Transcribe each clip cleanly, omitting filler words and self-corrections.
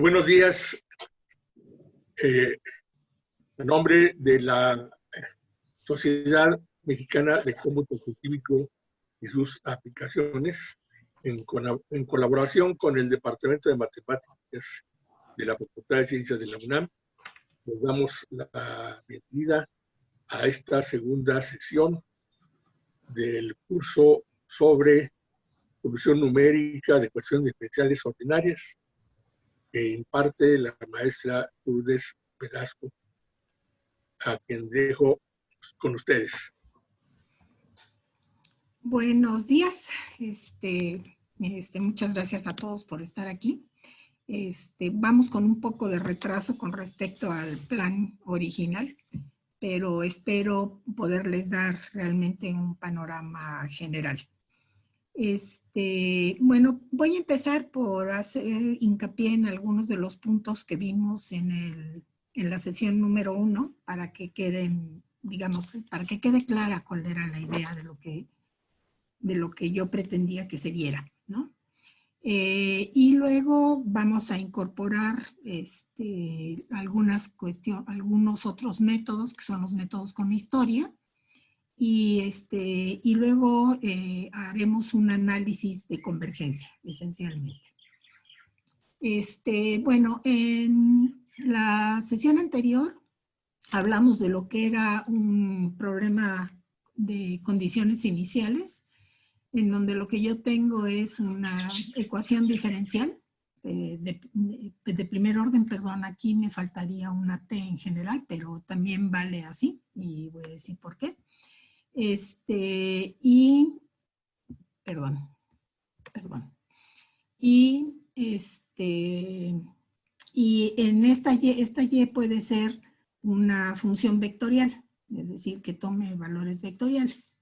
Buenos días. En nombre de la Sociedad Mexicana de Cómputo Científico y sus aplicaciones, en colaboración con el Departamento de Matemáticas de la Facultad de Ciencias de la UNAM, les damos la bienvenida a esta segunda sesión del curso sobre solución numérica de ecuaciones diferenciales ordinarias, que imparte la maestra Lourdes Velasco, a quien dejo con ustedes. Buenos días. Muchas gracias a todos por estar aquí. Vamos con un poco de retraso con respecto al plan original, pero espero poderles dar realmente un panorama general. Bueno, voy a empezar por hacer hincapié en algunos de los puntos que vimos en la sesión número 1 para que queden, digamos, para que quede clara cuál era la idea de lo que yo pretendía que se viera, ¿no? Y luego vamos a incorporar algunos otros métodos, que son los métodos con historia, y luego haremos un análisis de convergencia, esencialmente. Bueno, en la sesión anterior hablamos de lo que era un problema de condiciones iniciales, en donde lo que yo tengo es una ecuación diferencial de primer orden, perdón, aquí me faltaría una T en general, pero también vale así, y voy a decir por qué. Y en esta y puede ser una función vectorial, es decir, que tome valores vectoriales.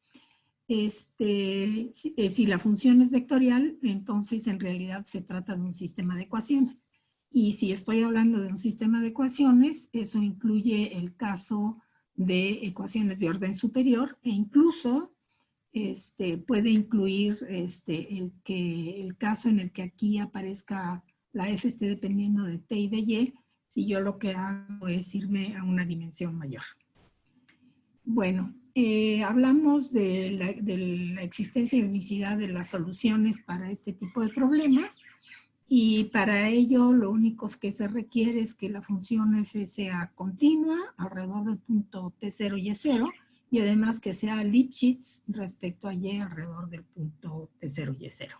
Si la función es vectorial, entonces en realidad se trata de un sistema de ecuaciones. Y si estoy hablando de un sistema de ecuaciones, eso incluye el caso de ecuaciones de orden superior e incluso puede incluir el caso en el que aquí aparezca la f esté dependiendo de t y de y, si yo lo que hago es irme a una dimensión mayor. Bueno, hablamos de la existencia y unicidad de las soluciones para este tipo de problemas, y para ello lo único que se requiere es que la función f sea continua alrededor del punto t0 y e0, y además que sea Lipschitz respecto a y alrededor del punto t0 y e0.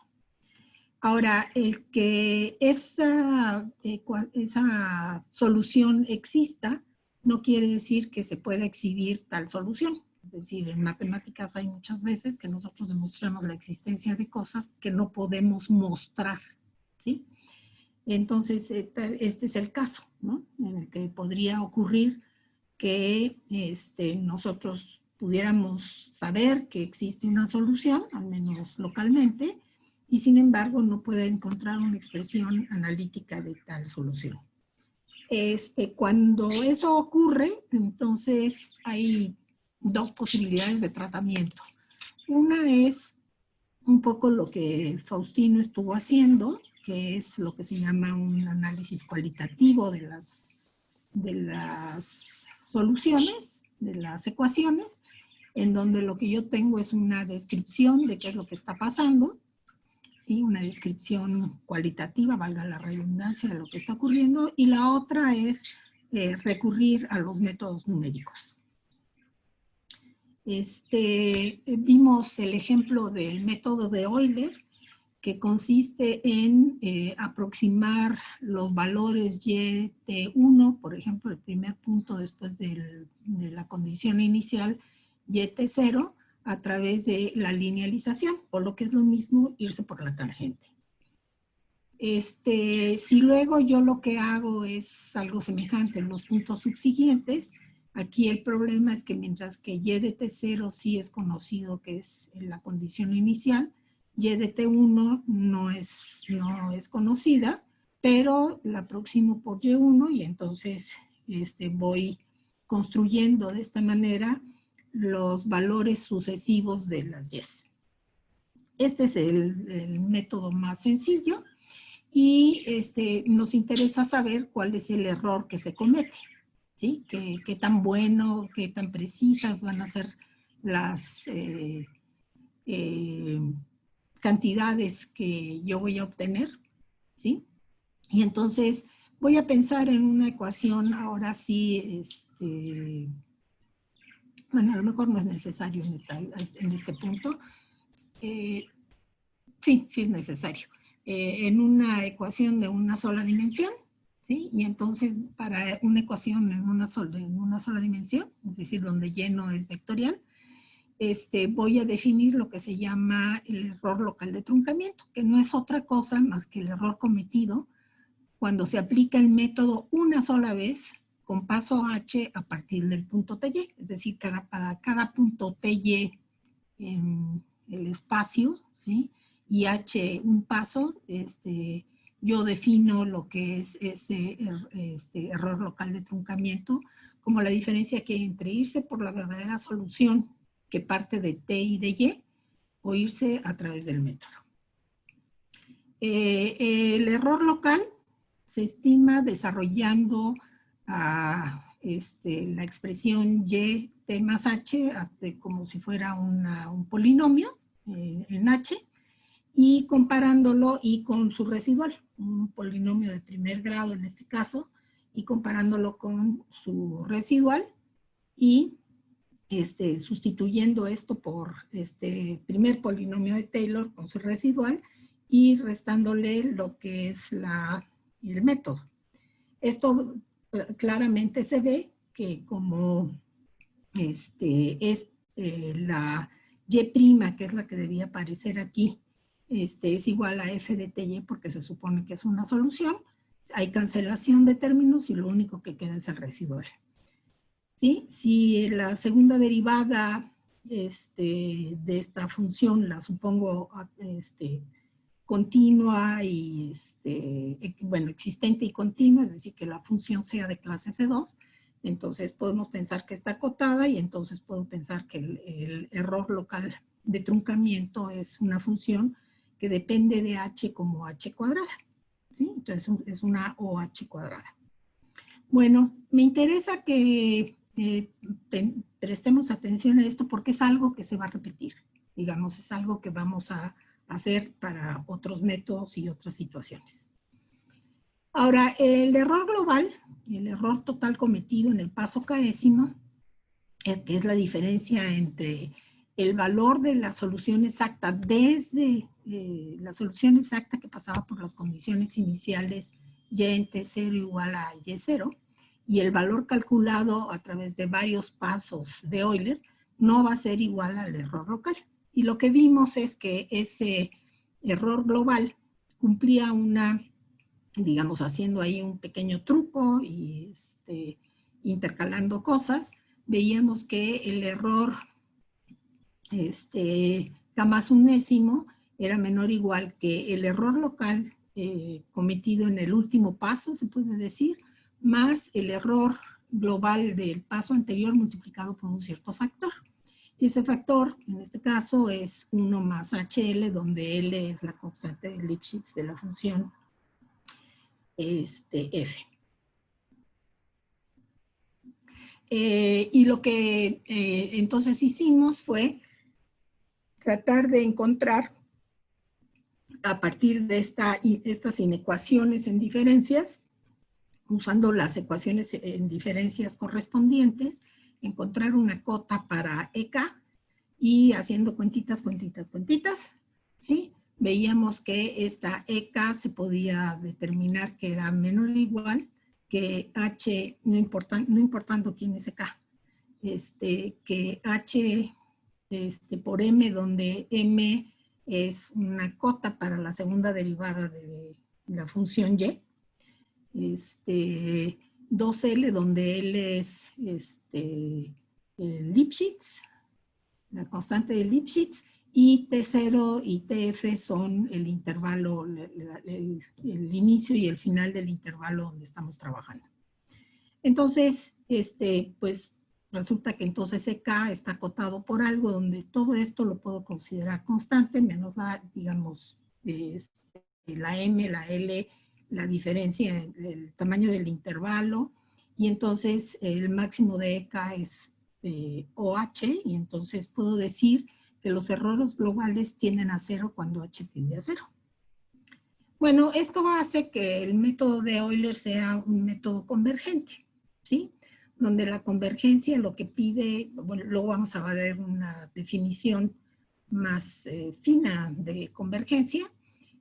Ahora, el que esa solución exista no quiere decir que se pueda exhibir tal solución. Es decir, en matemáticas hay muchas veces que nosotros demostramos la existencia de cosas que no podemos mostrar, ¿sí? Entonces, este es el caso, ¿no? En el que podría ocurrir que nosotros pudiéramos saber que existe una solución, al menos localmente, y sin embargo no puede encontrar una expresión analítica de tal solución. Cuando eso ocurre, entonces hay dos posibilidades de tratamiento. Una es un poco lo que Faustino estuvo haciendo, que es lo que se llama un análisis cualitativo de las soluciones, de las ecuaciones, en donde lo que yo tengo es una descripción de qué es lo que está pasando, ¿sí? Una descripción cualitativa, valga la redundancia, de lo que está ocurriendo, y la otra es recurrir a los métodos numéricos. Vimos el ejemplo del método de Euler, que consiste en aproximar los valores y t1, por ejemplo, el primer punto después de la condición inicial, y t0, a través de la linealización, o lo que es lo mismo, irse por la tangente. Si luego yo lo que hago es algo semejante en los puntos subsiguientes, aquí el problema es que mientras que y de t0 sí es conocido que es la condición inicial, y de t1 no es conocida, pero la aproximo por y1 y entonces voy construyendo de esta manera los valores sucesivos de las y. Este es el método más sencillo. y nos interesa saber cuál es el error que se comete, ¿sí? Qué tan bueno, qué tan precisas van a ser las cantidades que yo voy a obtener, ¿sí? Y entonces voy a pensar en una ecuación, ahora sí, bueno, a lo mejor no es necesario en este punto. Sí, sí es necesario. En una ecuación de una sola dimensión, ¿sí? Y entonces para una ecuación en una sola dimensión, es decir, donde Y no es vectorial, voy a definir lo que se llama el error local de truncamiento, que no es otra cosa más que el error cometido cuando se aplica el método una sola vez con paso H a partir del punto TY, es decir, para cada punto TY en el espacio, ¿sí? Y H un paso, yo defino lo que es ese error local de truncamiento como la diferencia que hay entre irse por la verdadera solución que parte de T y de Y o irse a través del método. El error local se estima desarrollando la expresión Y T más H como si fuera un polinomio en H y comparándolo y con su residual, un polinomio de primer grado en este caso, y comparándolo con su residual y sustituyendo esto por primer polinomio de Taylor con su residual y restándole lo que es el método. Esto claramente se ve que como es la Y', que es la que debía aparecer aquí, es igual a f de ty porque se supone que es una solución, hay cancelación de términos y lo único que queda es el residual. ¿Sí? Si la segunda derivada de esta función la supongo continua y bueno, existente y continua, es decir, que la función sea de clase C2, entonces podemos pensar que está acotada y entonces puedo pensar que el error local de truncamiento es una función que depende de h como h cuadrada, ¿sí? Entonces es una OH cuadrada. Bueno, me interesa que prestemos atención a esto porque es algo que se va a repetir, digamos, es algo que vamos a hacer para otros métodos y otras situaciones. Ahora, el error global, el error total cometido en el paso késimo, que es la diferencia entre el valor de la solución exacta desde la solución exacta que pasaba por las condiciones iniciales y en T0 igual a Y0, y el valor calculado a través de varios pasos de Euler no va a ser igual al error local. Y lo que vimos es que ese error global cumplía digamos, haciendo ahí un pequeño truco y intercalando cosas, veíamos que el error K más 1/10 era menor o igual que el error local cometido en el último paso, se puede decir, más el error global del paso anterior multiplicado por un cierto factor. Y ese factor, en este caso, es 1 más HL, donde L es la constante de Lipschitz de la función F. Y lo que entonces hicimos fue tratar de encontrar a partir de estas inecuaciones en diferencias, usando las ecuaciones en diferencias correspondientes, encontrar una cota para EK y haciendo cuentitas, ¿sí? Veíamos que esta EK se podía determinar que era menor o igual que H, no importando quién es EK, que H por M, donde M es una cota para la segunda derivada de la función Y, 2L, donde L es el Lipschitz, la constante de Lipschitz, y T0 y TF son el intervalo, el inicio y el final del intervalo donde estamos trabajando. Entonces, pues resulta que entonces EK está acotado por algo donde todo esto lo puedo considerar constante, menos la, digamos, la M, la L, la diferencia, el tamaño del intervalo, y entonces el máximo de EK es OH, y entonces puedo decir que los errores globales tienden a 0 cuando H tiende a 0. Bueno, esto hace que el método de Euler sea un método convergente, ¿sí? Donde la convergencia lo que pide, bueno, luego vamos a ver una definición más fina de convergencia,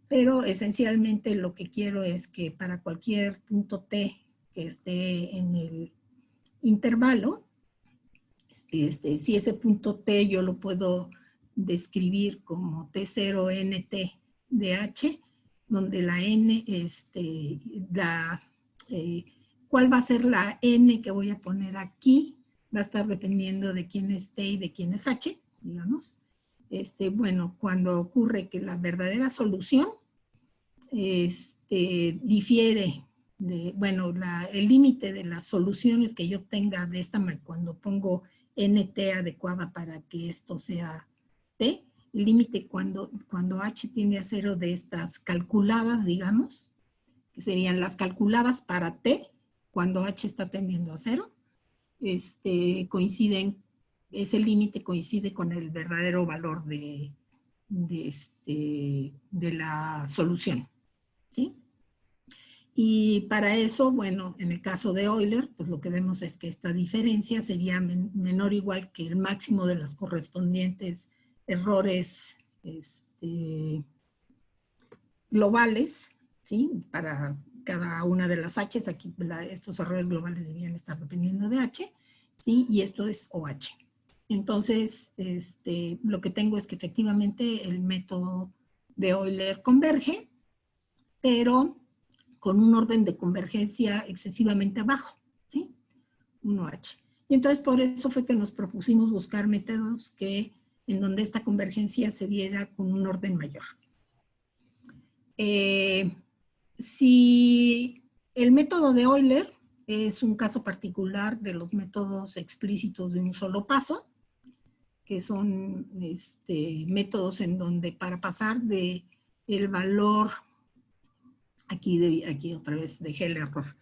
pero esencialmente lo que quiero es que para cualquier punto T que esté en el intervalo, si ese punto T yo lo puedo describir como T0nt de H, donde la N, ¿cuál va a ser la N que voy a poner aquí? Va a estar dependiendo de quién es T y de quién es H, digamos. Bueno, cuando ocurre que la verdadera solución difiere de, bueno, el límite de las soluciones que yo tenga de esta manera, cuando pongo NT adecuada para que esto sea T, el límite cuando H tiende a 0 de estas calculadas, digamos, que serían las calculadas para T, cuando H está tendiendo a 0, coinciden, ese límite coincide con el verdadero valor de la solución, ¿sí? Y para eso, bueno, en el caso de Euler, pues lo que vemos es que esta diferencia sería menor o igual que el máximo de las correspondientes errores globales, ¿sí? Para cada una de las H's, aquí estos errores globales debían estar dependiendo de H, ¿sí? Y esto es OH. Entonces, lo que tengo es que efectivamente el método de Euler converge, pero con un orden de convergencia excesivamente bajo, ¿sí? 1H. Y entonces por eso fue que nos propusimos buscar métodos en donde esta convergencia se diera con un orden mayor. Si el método de Euler es un caso particular de los métodos explícitos de un solo paso, que son métodos en donde para pasar de el valor, aquí otra vez dejé el error,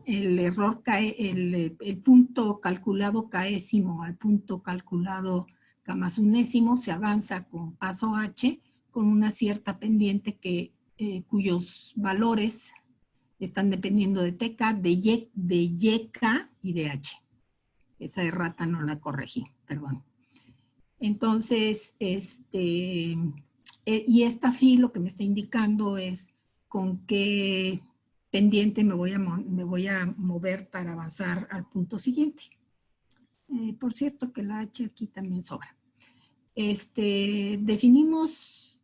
el error cae, el punto calculado késimo al punto calculado k+1, se avanza con paso H con una cierta pendiente cuyos valores están dependiendo de TK, de YK y de H. Esa errata no la corregí, perdón. Entonces, y esta phi lo que me está indicando es con qué pendiente me voy a mover para avanzar al punto siguiente. Por cierto que la H aquí también sobra. Definimos,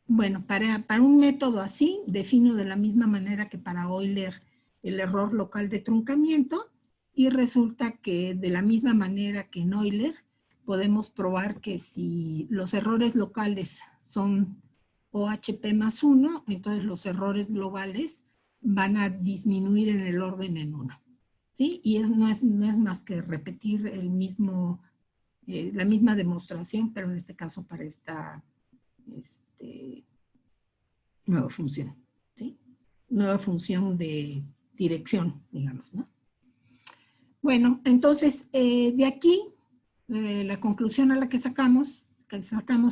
bueno, para un método así, defino de la misma manera que para Euler el error local de truncamiento, y resulta que de la misma manera que en Euler podemos probar que si los errores locales son OHP+1, entonces los errores globales van a disminuir en el orden en 1. ¿Sí? Y no es más que repetir la misma demostración, pero en este caso para esta nueva función. ¿Sí? Nueva función de dirección, digamos, ¿no? Bueno, entonces, de aquí, la conclusión a la que sacamos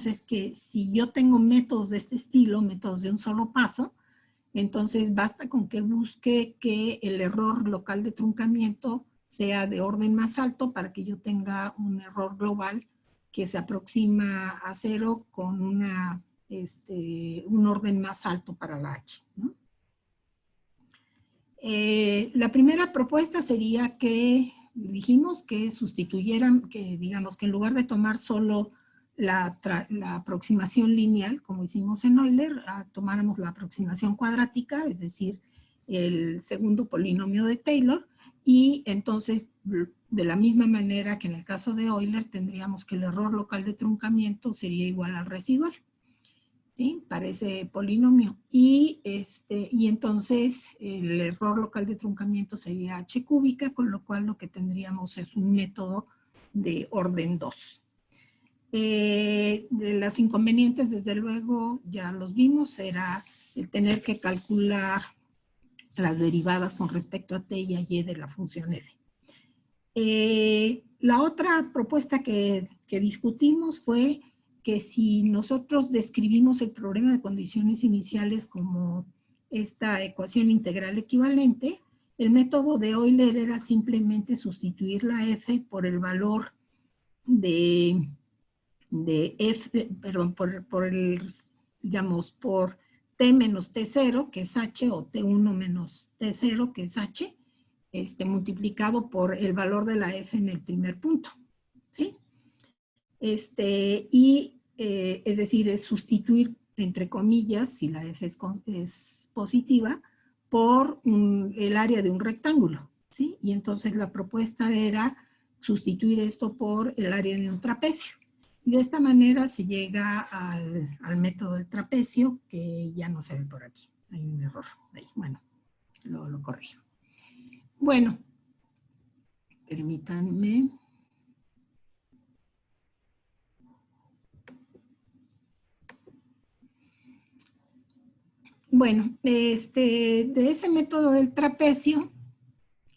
es que si yo tengo métodos de este estilo, métodos de un solo paso, entonces basta con que busque que el error local de truncamiento sea de orden más alto para que yo tenga un error global que se aproxima a 0 con un orden más alto para la H, ¿no? La primera propuesta sería que dijimos que sustituyeran, que digamos que en lugar de tomar solo la aproximación lineal, como hicimos en Euler, tomáramos la aproximación cuadrática, es decir, el segundo polinomio de Taylor, y entonces de la misma manera que en el caso de Euler tendríamos que el error local de truncamiento sería igual al residual, ¿sí? Para ese polinomio. Y entonces el error local de truncamiento sería H cúbica, con lo cual lo que tendríamos es un método de orden 2. De las inconvenientes, desde luego, ya los vimos, era el tener que calcular las derivadas con respecto a t y a y de la función f. La otra propuesta que discutimos fue que si nosotros describimos el problema de condiciones iniciales como esta ecuación integral equivalente, el método de Euler era simplemente sustituir la f por el valor de f, perdón, por t menos t0, que es h, o t1 menos t0, que es h, multiplicado por el valor de la f en el primer punto, ¿sí? Es decir, es sustituir, entre comillas, si la f es positiva, por el área de un rectángulo, ¿sí? Y entonces la propuesta era sustituir esto por el área de un trapecio. Y de esta manera se llega al método del trapecio, que ya no se ve por aquí. Hay un error ahí. Bueno, lo corrijo. Bueno, permítanme. Bueno, de ese método del trapecio,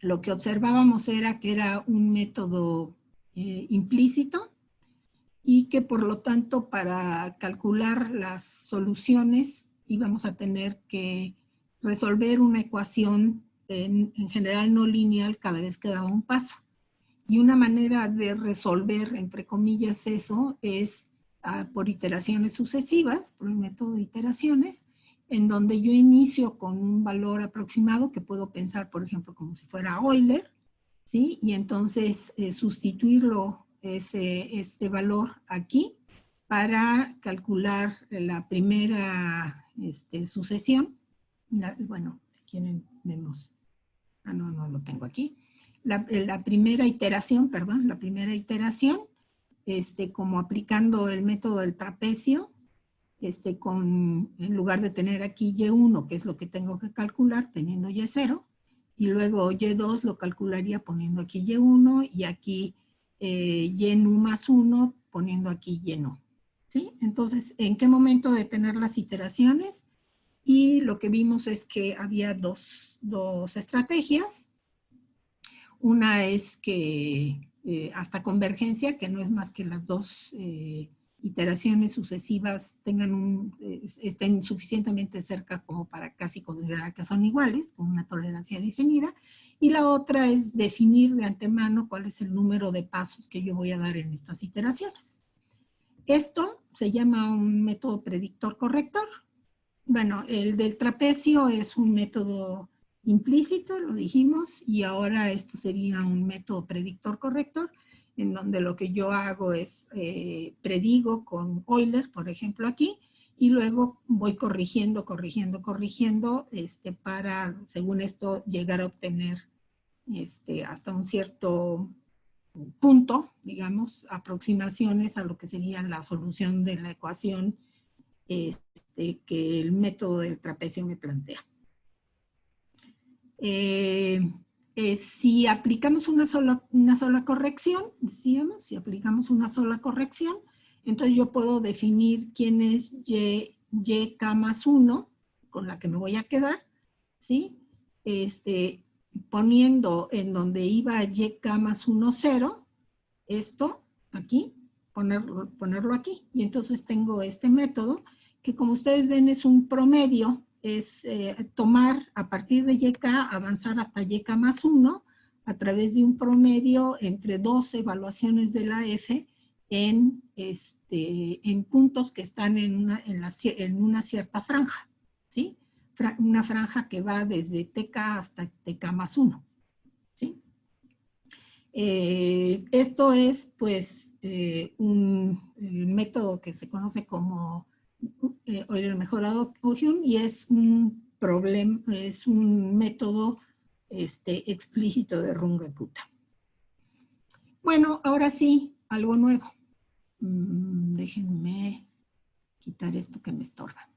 lo que observábamos era que era un método implícito y que por lo tanto para calcular las soluciones íbamos a tener que resolver una ecuación en general no lineal cada vez que daba un paso. Y una manera de resolver, entre comillas, eso es por iteraciones sucesivas, por el método de iteraciones, en donde yo inicio con un valor aproximado que puedo pensar, por ejemplo, como si fuera Euler, ¿sí? Y entonces sustituirlo, este valor aquí, para calcular la primera sucesión. Bueno, si quieren, vemos. Ah, no lo tengo aquí. La primera iteración, perdón, la primera iteración, como aplicando el método del trapecio, en lugar de tener aquí Y1, que es lo que tengo que calcular, teniendo Y0, y luego Y2 lo calcularía poniendo aquí Y1, y aquí Y más 1, poniendo aquí Y1. ¿Sí? Entonces, ¿en qué momento de tener las iteraciones? Y lo que vimos es que había dos estrategias. Una es que hasta convergencia, que no es más que las dos iteraciones sucesivas estén suficientemente cerca como para casi considerar que son iguales, con una tolerancia definida. Y la otra es definir de antemano cuál es el número de pasos que yo voy a dar en estas iteraciones. Esto se llama un método predictor corrector. Bueno, el del trapecio es un método implícito, lo dijimos, y ahora esto sería un método predictor corrector, en donde lo que yo hago es predigo con Euler, por ejemplo aquí, y luego voy corrigiendo, para, según esto, llegar a obtener hasta un cierto punto, digamos, aproximaciones a lo que sería la solución de la ecuación que el método del trapecio me plantea. Si aplicamos una sola corrección, decíamos, si aplicamos una sola corrección, entonces yo puedo definir quién es y k más 1, con la que me voy a quedar, ¿sí? Poniendo en donde iba y k más 1, 0, esto aquí, ponerlo aquí. Y entonces tengo este método, que como ustedes ven es un promedio, es tomar a partir de YK, avanzar hasta YK más 1, a través de un promedio entre dos evaluaciones de la F en puntos que están en una cierta franja, ¿sí? Una franja que va desde TK hasta TK más 1, ¿sí? Esto es, pues, un método que se conoce como Euler mejorado Hume, y es un método explícito de Runge-Kutta. Bueno, ahora sí, algo nuevo. Déjenme quitar esto que me estorba.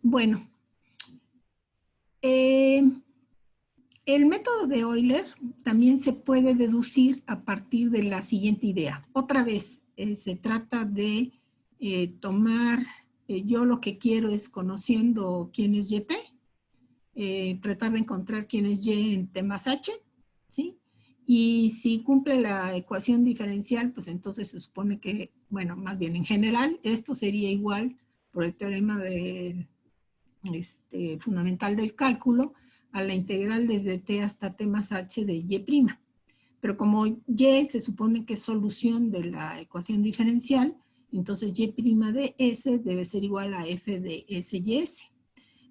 Bueno. El método de Euler también se puede deducir a partir de la siguiente idea. Otra vez, se trata de tomar, yo lo que quiero es conociendo quién es YT, tratar de encontrar quién es Y en T más H, ¿sí? Y si cumple la ecuación diferencial, pues entonces se supone que, bueno, más bien en general, esto sería igual por el teorema fundamental del cálculo a la integral desde T hasta T más H de Y'. Pero como Y se supone que es solución de la ecuación diferencial, entonces Y' de S debe ser igual a F de S y S.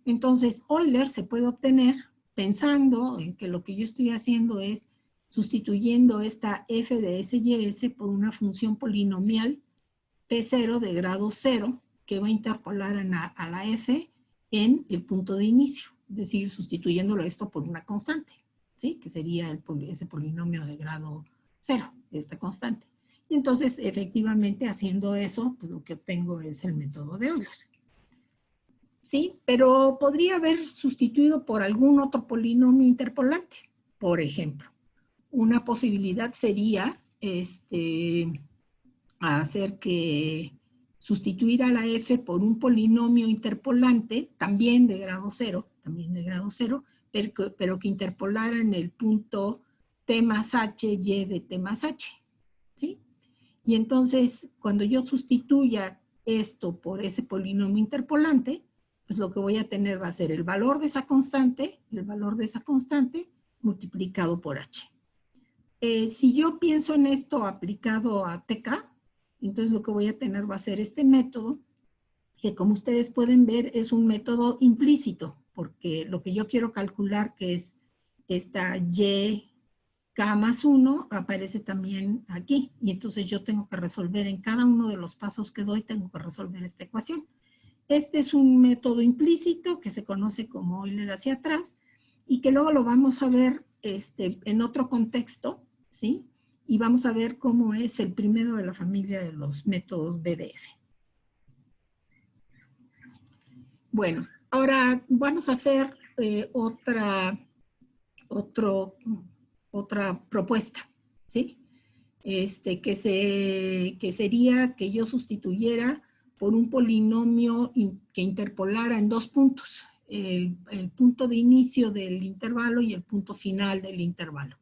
Entonces, Euler se puede obtener pensando en que lo que yo estoy haciendo es sustituyendo esta F de S y S por una función polinomial P0 de grado 0 que va a interpolar a la F en el punto de inicio, es decir, sustituyéndolo esto por una constante, ¿sí? Que sería ese polinomio de grado 0, esta constante. Y entonces, efectivamente, haciendo eso, pues lo que obtengo es el método de Euler. ¿Sí? Pero podría haber sustituido por algún otro polinomio interpolante. Por ejemplo, una posibilidad sería hacer que sustituir a la f por un polinomio interpolante, también de grado 0, pero que interpolara en el punto t más h, y de t más h, ¿sí? Y entonces, cuando yo sustituya esto por ese polinomio interpolante, pues lo que voy a tener va a ser el valor de esa constante multiplicado por h. Si yo pienso en esto aplicado a TK, entonces lo que voy a tener va a ser este método, que como ustedes pueden ver es un método implícito, porque lo que yo quiero calcular, que es esta y k más 1, aparece también aquí. Y entonces yo tengo que resolver en cada uno de los pasos que doy, tengo que resolver esta ecuación. Este es un método implícito que se conoce como Euler hacia atrás y que luego lo vamos a ver en otro contexto, ¿sí? Y vamos a ver cómo es el primero de la familia de los métodos BDF. Bueno, ahora vamos a hacer otra propuesta, ¿sí? Que sería que yo sustituyera por un polinomio que interpolara en dos puntos, el punto de inicio del intervalo y el punto final del intervalo.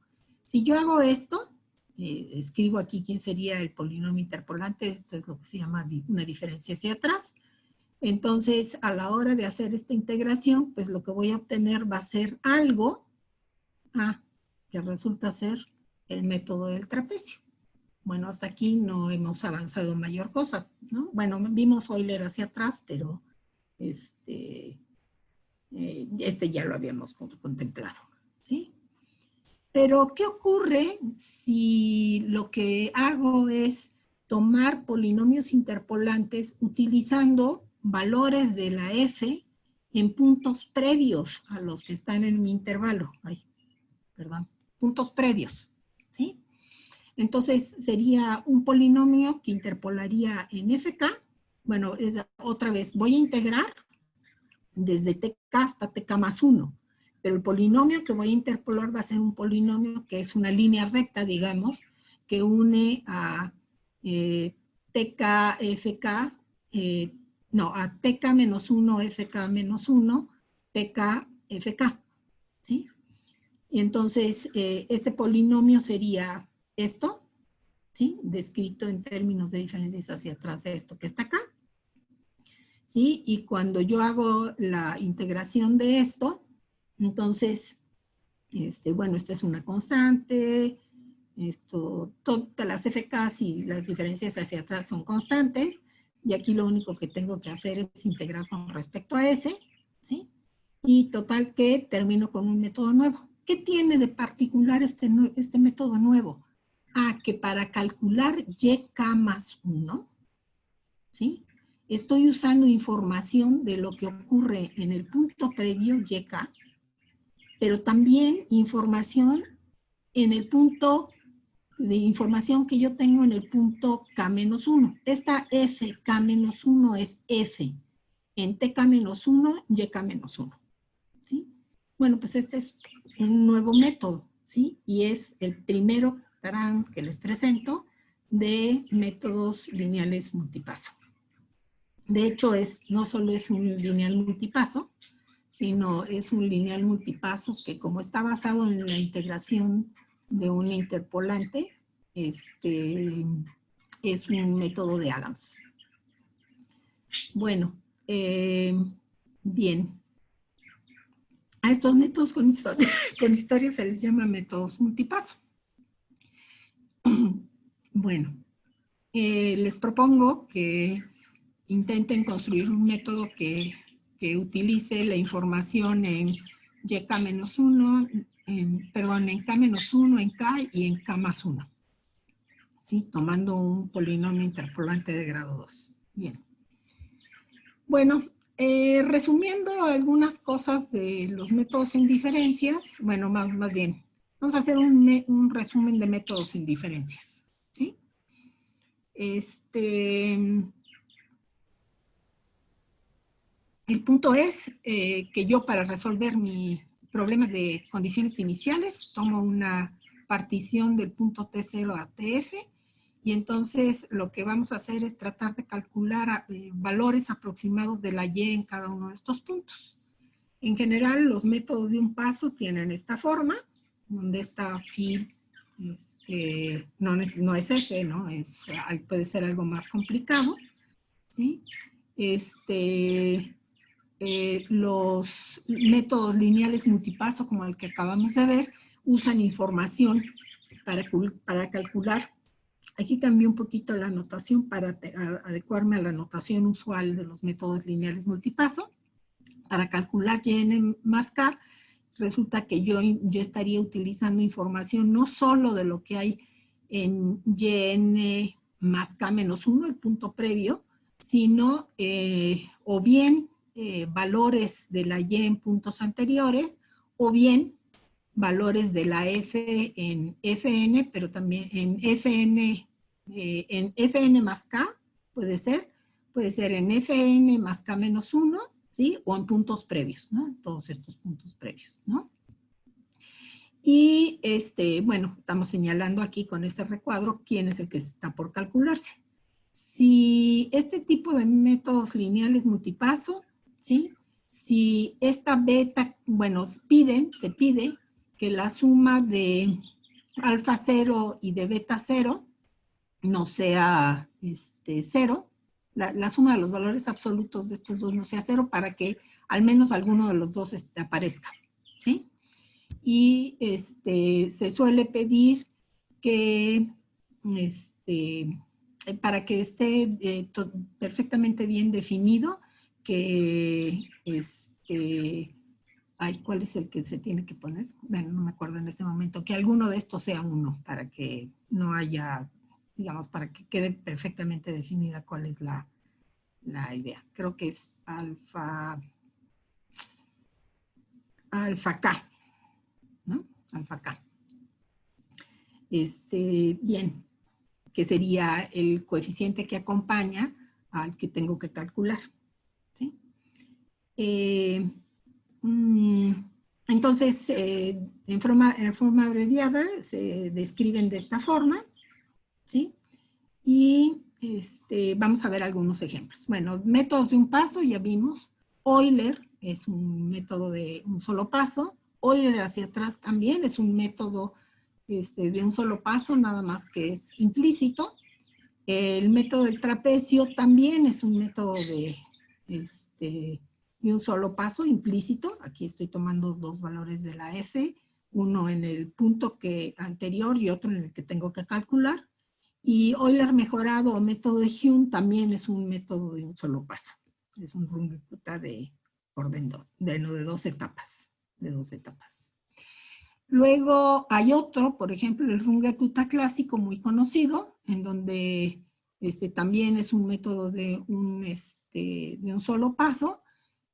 Si yo hago esto, escribo aquí quién sería el polinomio interpolante, esto es lo que se llama una diferencia hacia atrás. Entonces, a la hora de hacer esta integración, pues lo que voy a obtener va a ser algo que resulta ser el método del trapecio. Bueno, hasta aquí no hemos avanzado mayor cosa, ¿no? Bueno, vimos Euler hacia atrás, pero ya lo habíamos contemplado, ¿sí? Pero, ¿qué ocurre si lo que hago es tomar polinomios interpolantes utilizando valores de la f en puntos previos a los que están en mi intervalo? Puntos previos, ¿sí? Entonces sería un polinomio que interpolaría en FK. Bueno, otra vez, voy a integrar desde TK hasta TK más 1. Pero el polinomio que voy a interpolar va a ser un polinomio que es una línea recta, digamos, que une a TK, FK, a TK menos 1, FK menos 1, TK, FK, ¿sí? Y entonces, este polinomio sería esto, ¿sí? Descrito en términos de diferencias hacia atrás de esto que está acá, ¿sí? Y cuando yo hago la integración de esto, entonces, bueno, esto es una constante, todas las FKs y las diferencias hacia atrás son constantes, y aquí lo único que tengo que hacer es integrar con respecto a S, ¿sí? Y total que termino con un método nuevo. ¿Qué tiene de particular este método nuevo? Que para calcular YK más 1, ¿sí? Estoy usando información de lo que ocurre en el punto previo YK, pero también información en el punto de información que yo tengo en el punto K-1. Esta F K-1 es F en TK-1, YK-1. ¿Sí? Bueno, pues este es un nuevo método, ¿sí? Y es el primero que les presento de métodos lineales multipaso. De hecho, no solo es un lineal multipaso, sino es un lineal multipaso que, como está basado en la integración de un interpolante, es un método de Adams. Bueno, bien. A estos métodos con historia se les llama métodos multipaso. Bueno, les propongo que intenten construir un método que utilice la información en YK-1, en K-1, en K y en K+1. ¿Sí? Tomando un polinomio interpolante de grado 2. Bien. Bueno, resumiendo algunas cosas de los métodos sin diferencias, bueno, más bien, vamos a hacer un resumen de métodos sin diferencias. ¿Sí? El punto es que yo, para resolver mi problema de condiciones iniciales, tomo una partición del punto T0 a TF, y entonces lo que vamos a hacer es tratar de calcular valores aproximados de la Y en cada uno de estos puntos. En general, los métodos de un paso tienen esta forma, donde esta phi no es F, ¿no? Puede ser algo más complicado, ¿sí? Los métodos lineales multipaso, como el que acabamos de ver, usan información para calcular. Aquí cambié un poquito la notación para adecuarme a la notación usual de los métodos lineales multipaso. Para calcular YN más K, resulta que yo estaría utilizando información no solo de lo que hay en YN más K-1, el punto previo, sino o bien valores de la Y en puntos anteriores, o bien valores de la F en Fn, pero también en Fn más K, puede ser en Fn más K-1, ¿sí? O en puntos previos, ¿no? Todos estos puntos previos, ¿no? Y, bueno, estamos señalando aquí con este recuadro quién es el que está por calcularse. Si este tipo de métodos lineales multipaso, ¿sí? Si esta beta, bueno, se pide que la suma de alfa 0 y de beta 0 no sea 0, la suma de los valores absolutos de estos dos no sea 0, para que al menos alguno de los dos aparezca, ¿sí? Y se suele pedir que, para que esté perfectamente bien definido, que, ¿cuál es el que se tiene que poner? Bueno, no me acuerdo en este momento, que alguno de estos sea 1, para que no haya, digamos, para que quede perfectamente definida cuál es la idea. Creo que es alfa K, ¿no? Alfa K. Bien, que sería el coeficiente que acompaña al que tengo que calcular, ¿sí? Entonces, en forma abreviada, se describen de esta forma, ¿sí? Y vamos a ver algunos ejemplos. Bueno, métodos de un paso, ya vimos. Euler es un método de un solo paso. Euler hacia atrás también es un método de un solo paso, nada más que es implícito. El método del trapecio también es un método de un solo paso implícito. Aquí estoy tomando dos valores de la F, uno en el punto anterior y otro en el que tengo que calcular. Y Euler mejorado o método de Hume también es un método de un solo paso. Es un Runge-Kutta de orden 2, de 2 etapas. Luego hay otro, por ejemplo, el Runge-Kutta clásico, muy conocido, en donde también es un método de un solo paso,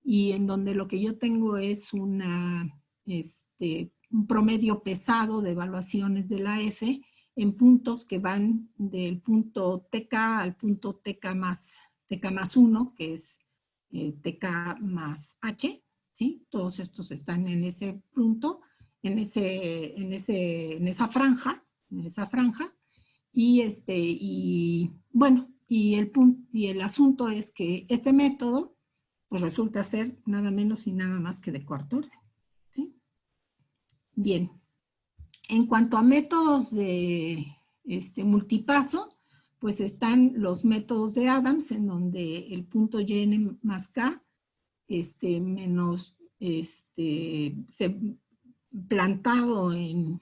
y en donde lo que yo tengo es un promedio pesado de evaluaciones de la F en puntos que van del punto TK al punto TK más 1, que es TK más H, ¿sí? Todos estos están en ese punto, en esa franja, y bueno, y el asunto es que este método pues resulta ser nada menos y nada más que de cuarto orden, ¿sí? Bien, en cuanto a métodos de multipaso, pues están los métodos de Adams, en donde el punto yn más k menos plantado en,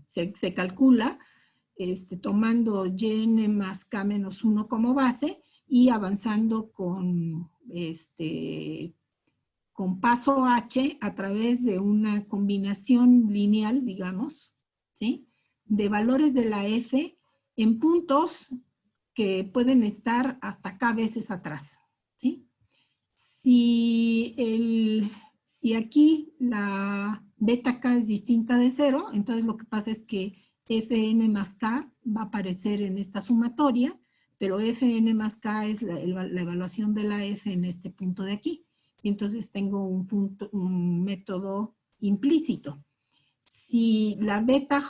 se calcula tomando yn más k menos 1 como base y avanzando con paso h a través de una combinación lineal, digamos, ¿sí? De valores de la f en puntos que pueden estar hasta k veces atrás, ¿sí? Si aquí la beta k es distinta de 0, entonces lo que pasa es que fn más k va a aparecer en esta sumatoria, pero fn más k es la evaluación de la f en este punto de aquí. Entonces tengo un método implícito. Si la beta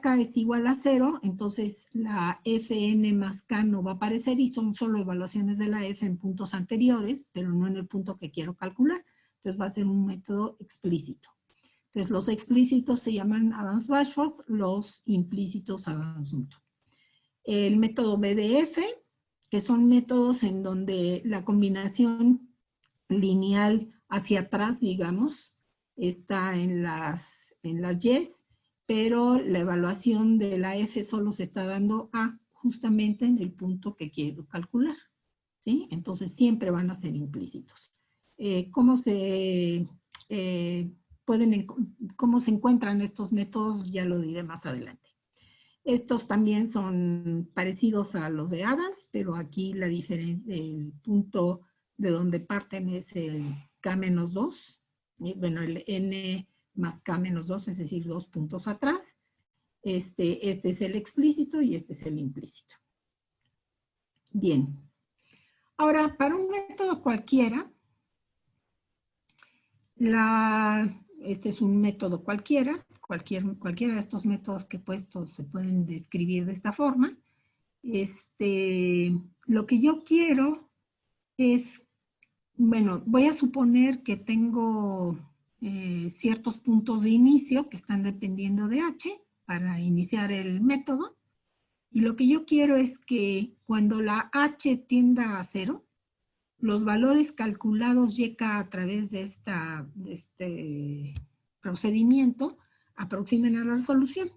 k es igual a 0, entonces la fn más k no va a aparecer y son solo evaluaciones de la f en puntos anteriores, pero no en el punto que quiero calcular. Entonces va a ser un método explícito. Entonces los explícitos se llaman Adams-Bashforth, los implícitos Adams-Newton. El método BDF, que son métodos en donde la combinación lineal hacia atrás, digamos, está en las Y's, pero la evaluación de la F solo se está dando justamente en el punto que quiero calcular, ¿sí? Entonces siempre van a ser implícitos. ¿Cómo se encuentran estos métodos? Ya lo diré más adelante. Estos también son parecidos a los de Adams, pero aquí el punto de donde parten es el K-2, bueno, el N más K-2, es decir, 2 puntos atrás. Este es el explícito y este es el implícito. Bien. Ahora, para un método cualquiera, este es un método cualquiera de estos métodos que he puesto se pueden describir de esta forma. Lo que yo quiero es, bueno, voy a suponer que tengo ciertos puntos de inicio que están dependiendo de h para iniciar el método. Y lo que yo quiero es que cuando la h tienda a 0, los valores calculados YK a través de este procedimiento aproximen a la resolución.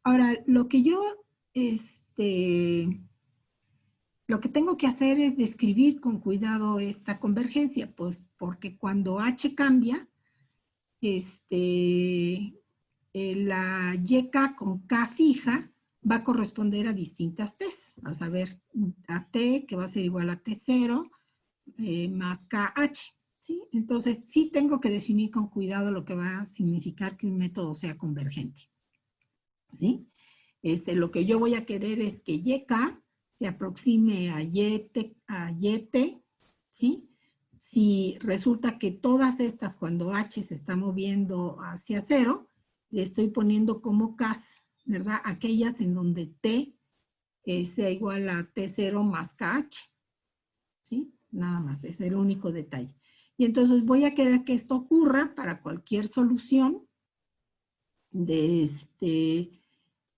Ahora, lo que tengo que hacer es describir con cuidado esta convergencia, pues porque cuando h cambia, la YK con K fija va a corresponder a distintas T's. Vas a ver a T, que va a ser igual a T0, más KH, ¿sí? Entonces, sí tengo que definir con cuidado lo que va a significar que un método sea convergente, ¿sí? Lo que yo voy a querer es que YK se aproxime a YT, ¿sí? Si resulta que todas estas, cuando H se está moviendo hacia 0, le estoy poniendo como Ks, ¿verdad? Aquellas en donde T sea igual a T0 más KH, ¿sí? Nada más, es el único detalle. Y entonces voy a querer que esto ocurra para cualquier solución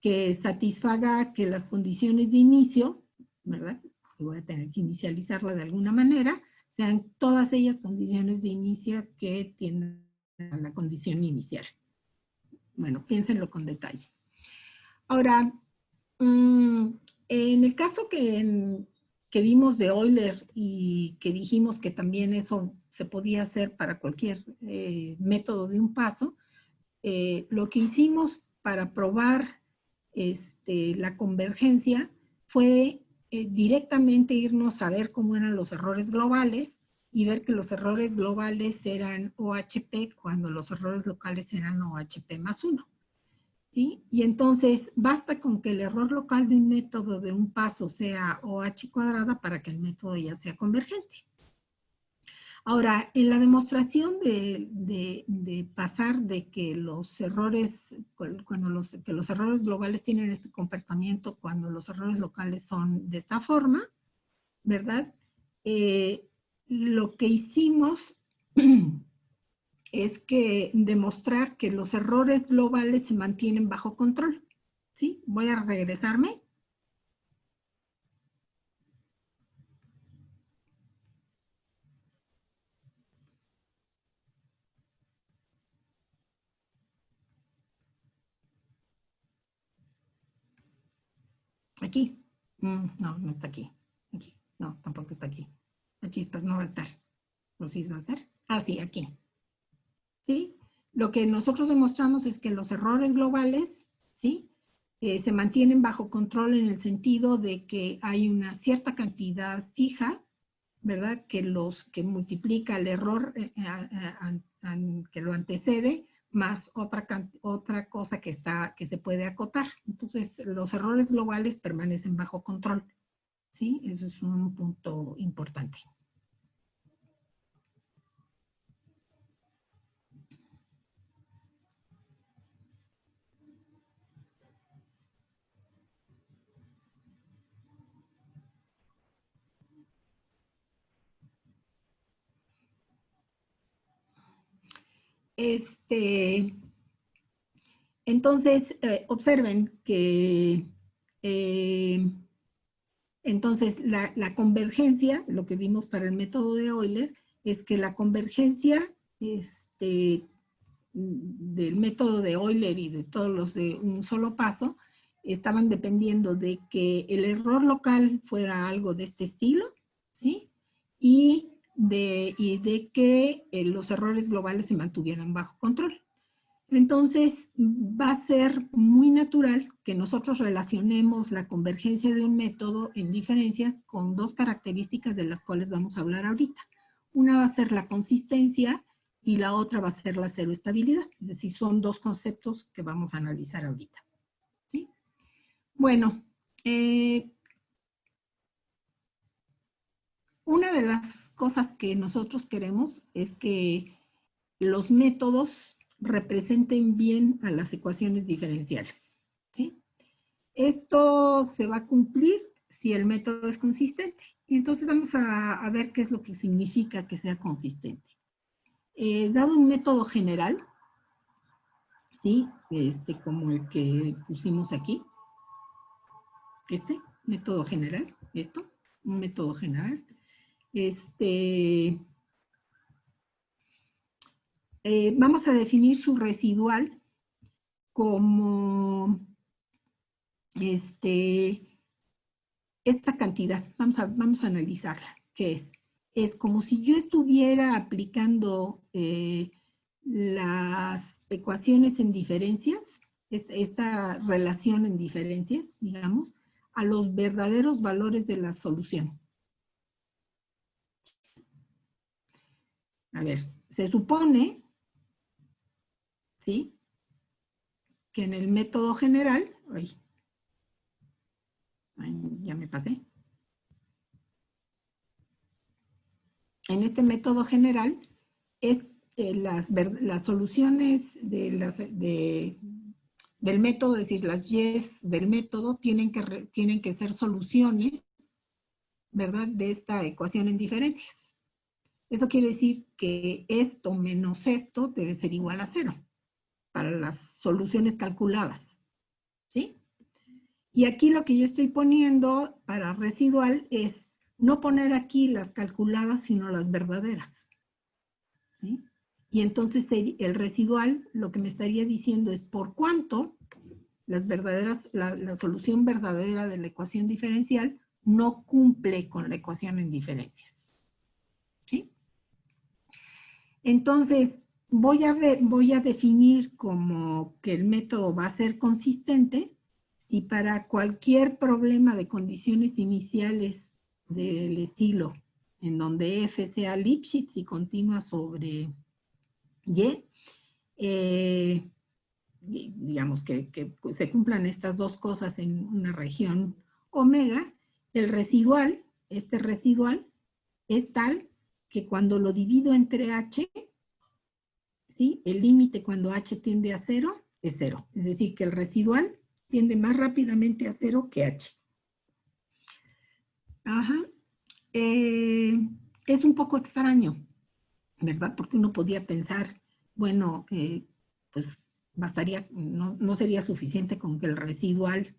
que satisfaga que las condiciones de inicio, ¿verdad? Voy a tener que inicializarla de alguna manera, sean todas ellas condiciones de inicio que tienen la condición inicial. Bueno, piénsenlo con detalle. Ahora, en el caso que vimos de Euler y que dijimos que también eso se podía hacer para cualquier método de un paso, lo que hicimos para probar la convergencia fue directamente irnos a ver cómo eran los errores globales y ver que los errores globales eran OHP cuando los errores locales eran OHP más 1. ¿Sí? Y entonces basta con que el error local de un método de un paso sea OH cuadrada para que el método ya sea convergente. Ahora, en la demostración de pasar de que los errores, que los errores globales tienen este comportamiento cuando los errores locales son de esta forma, ¿verdad? Lo que hicimos es que demostrar que los errores globales se mantienen bajo control, ¿sí? Voy a regresarme. Aquí. No, no está aquí. Aquí. No, tampoco está aquí. La chispas no va a estar. ¿No sí va a estar? Ah, sí, aquí. ¿Sí? Lo que nosotros demostramos es que los errores globales, ¿sí? Se mantienen bajo control en el sentido de que hay una cierta cantidad fija, ¿verdad? Que multiplica el error que lo antecede, más otra cosa que se puede acotar. Entonces, los errores globales permanecen bajo control, ¿sí? Eso es un punto importante. Entonces, observen que entonces la convergencia, lo que vimos para el método de Euler, es que la convergencia del método de Euler y de todos los de un solo paso estaban dependiendo de que el error local fuera algo de este estilo, ¿sí? Y de que los errores globales se mantuvieran bajo control. Entonces, va a ser muy natural que nosotros relacionemos la convergencia de un método en diferencias con dos características de las cuales vamos a hablar ahorita. Una va a ser la consistencia y la otra va a ser la cero estabilidad. Es decir, son dos conceptos que vamos a analizar ahorita. ¿Sí? Bueno, una de las cosas que nosotros queremos es que los métodos representen bien a las ecuaciones diferenciales, ¿sí? Esto se va a cumplir si el método es consistente. Y entonces vamos a ver qué es lo que significa que sea consistente. Dado un método general, ¿sí? Como el que pusimos aquí, método general, un método general, vamos a definir su residual como esta cantidad. Vamos a analizarla. ¿Qué es? Es como si yo estuviera aplicando las ecuaciones en diferencias, esta relación en diferencias, digamos, a los verdaderos valores de la solución. A ver, se supone, ¿sí?, que en el método general, ya me pasé. En este método general, las soluciones del método, es decir, las Y's del método, tienen que ser soluciones, ¿verdad?, de esta ecuación en diferencias. Eso quiere decir que esto menos esto debe ser igual a 0 para las soluciones calculadas, ¿sí? Y aquí lo que yo estoy poniendo para residual es no poner aquí las calculadas, sino las verdaderas, ¿sí? Y entonces el residual lo que me estaría diciendo es por cuánto la solución verdadera de la ecuación diferencial no cumple con la ecuación en diferencias, ¿sí? Entonces, voy a definir como que el método va a ser consistente si para cualquier problema de condiciones iniciales del estilo, en donde F sea Lipschitz y continua sobre Y, digamos que se cumplan estas dos cosas en una región omega, el residual, residual es tal que cuando lo divido entre h, ¿sí? El límite cuando h tiende a 0 es 0. Es decir, que el residual tiende más rápidamente a 0 que h. Ajá. Es un poco extraño, ¿verdad? Porque uno podría pensar, bueno, pues bastaría, no sería suficiente con que el residual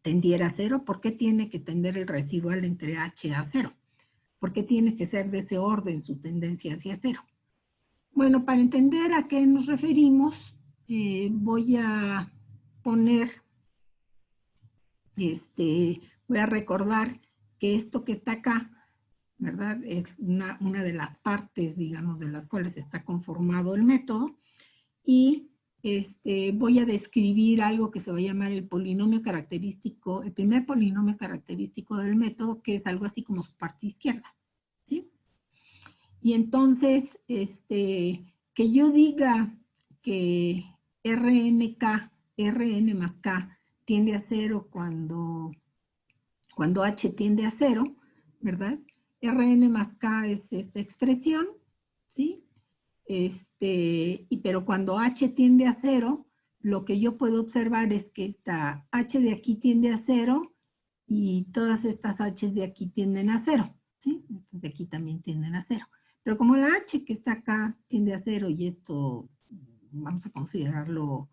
tendiera a 0. ¿Por qué tiene que tender el residual entre h a 0? ¿Por qué tiene que ser de ese orden su tendencia hacia 0? Bueno, para entender a qué nos referimos, voy a poner, voy a recordar que esto que está acá, ¿verdad? Es una de las partes, digamos, de las cuales está conformado el método. Y voy a describir algo que se va a llamar el polinomio característico, el primer polinomio característico del método, que es algo así como su parte izquierda, ¿sí? Y entonces, que yo diga que Rn más K tiende a 0 cuando H tiende a 0, ¿verdad? Rn más K es esta expresión, ¿sí? Pero cuando H tiende a 0, lo que yo puedo observar es que esta H de aquí tiende a 0 y todas estas H de aquí tienden a 0, ¿sí? Estas de aquí también tienden a 0. Pero como la H que está acá tiende a 0 y esto vamos a considerarlo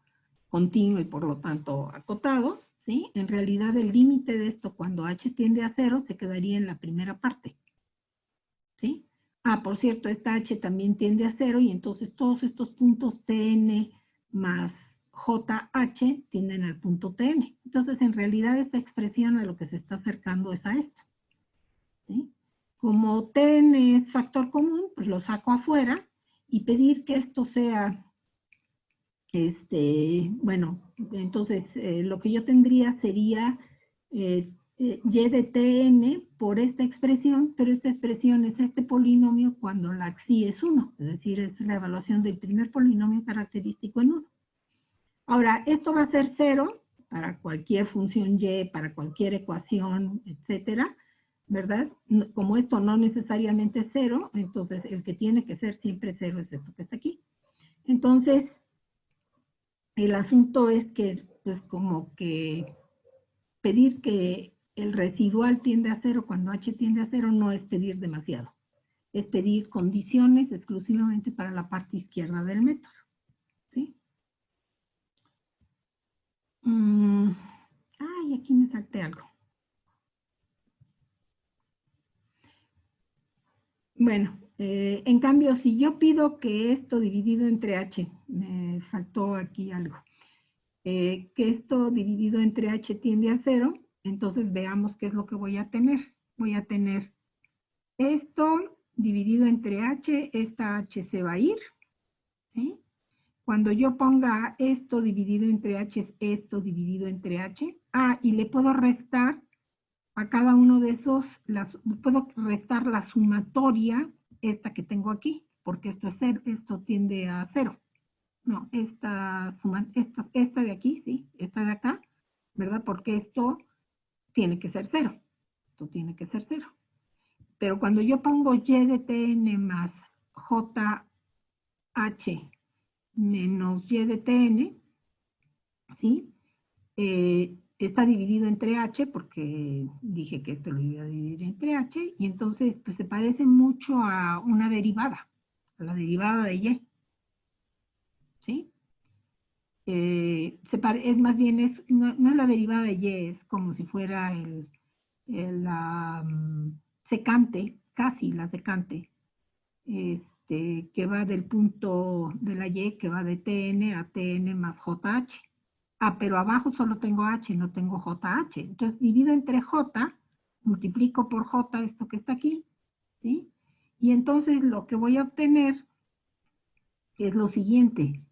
continuo y por lo tanto acotado, ¿sí? En realidad el límite de esto cuando H tiende a 0 se quedaría en la primera parte, ¿sí? Ah, por cierto, esta H también tiende a 0 y entonces todos estos puntos Tn más JH tienden al punto Tn. Entonces, en realidad, esta expresión a lo que se está acercando es a esto, ¿sí? Como Tn es factor común, pues lo saco afuera y pedir que esto sea, bueno, entonces lo que yo tendría sería y de Tn por esta expresión, pero esta expresión es este polinomio cuando la xi es 1, es decir, es la evaluación del primer polinomio característico en 1. Ahora, esto va a ser 0 para cualquier función y, para cualquier ecuación, etcétera, ¿verdad? Como esto no necesariamente es 0, entonces el que tiene que ser siempre 0 es esto que está aquí. Entonces, el asunto es que, pues como que pedir que el residual tiende a 0 cuando h tiende a 0 no es pedir demasiado. Es pedir condiciones exclusivamente para la parte izquierda del método, ¿sí? Ay, aquí me salté algo. Bueno, en cambio, si yo pido que esto dividido entre h, me faltó aquí algo, que esto dividido entre h tiende a 0, entonces veamos qué es lo que voy a tener. Voy a tener esto dividido entre h, esta h se va a ir, ¿sí? Cuando yo ponga esto dividido entre h, es esto dividido entre h. Ah, y le puedo restar a cada uno de esos, puedo restar la sumatoria, esta que tengo aquí, porque esto es 0, esto tiende a 0. No, esta de aquí, sí, esta de acá, ¿verdad? Porque esto tiene que ser 0. Esto tiene que ser 0. Pero cuando yo pongo y de Tn más JH menos y de Tn, ¿sí? Está dividido entre h, porque dije que esto lo iba a dividir entre h, y entonces pues, se parece mucho a una derivada, a la derivada de y. ¿Sí? Es más bien, no es la derivada de y, es como si fuera la secante, casi la secante, que va del punto de la y, que va de Tn a Tn más JH. Ah, pero abajo solo tengo h, no tengo JH. Entonces divido entre j, multiplico por j esto que está aquí, ¿sí? Y entonces lo que voy a obtener es lo siguiente,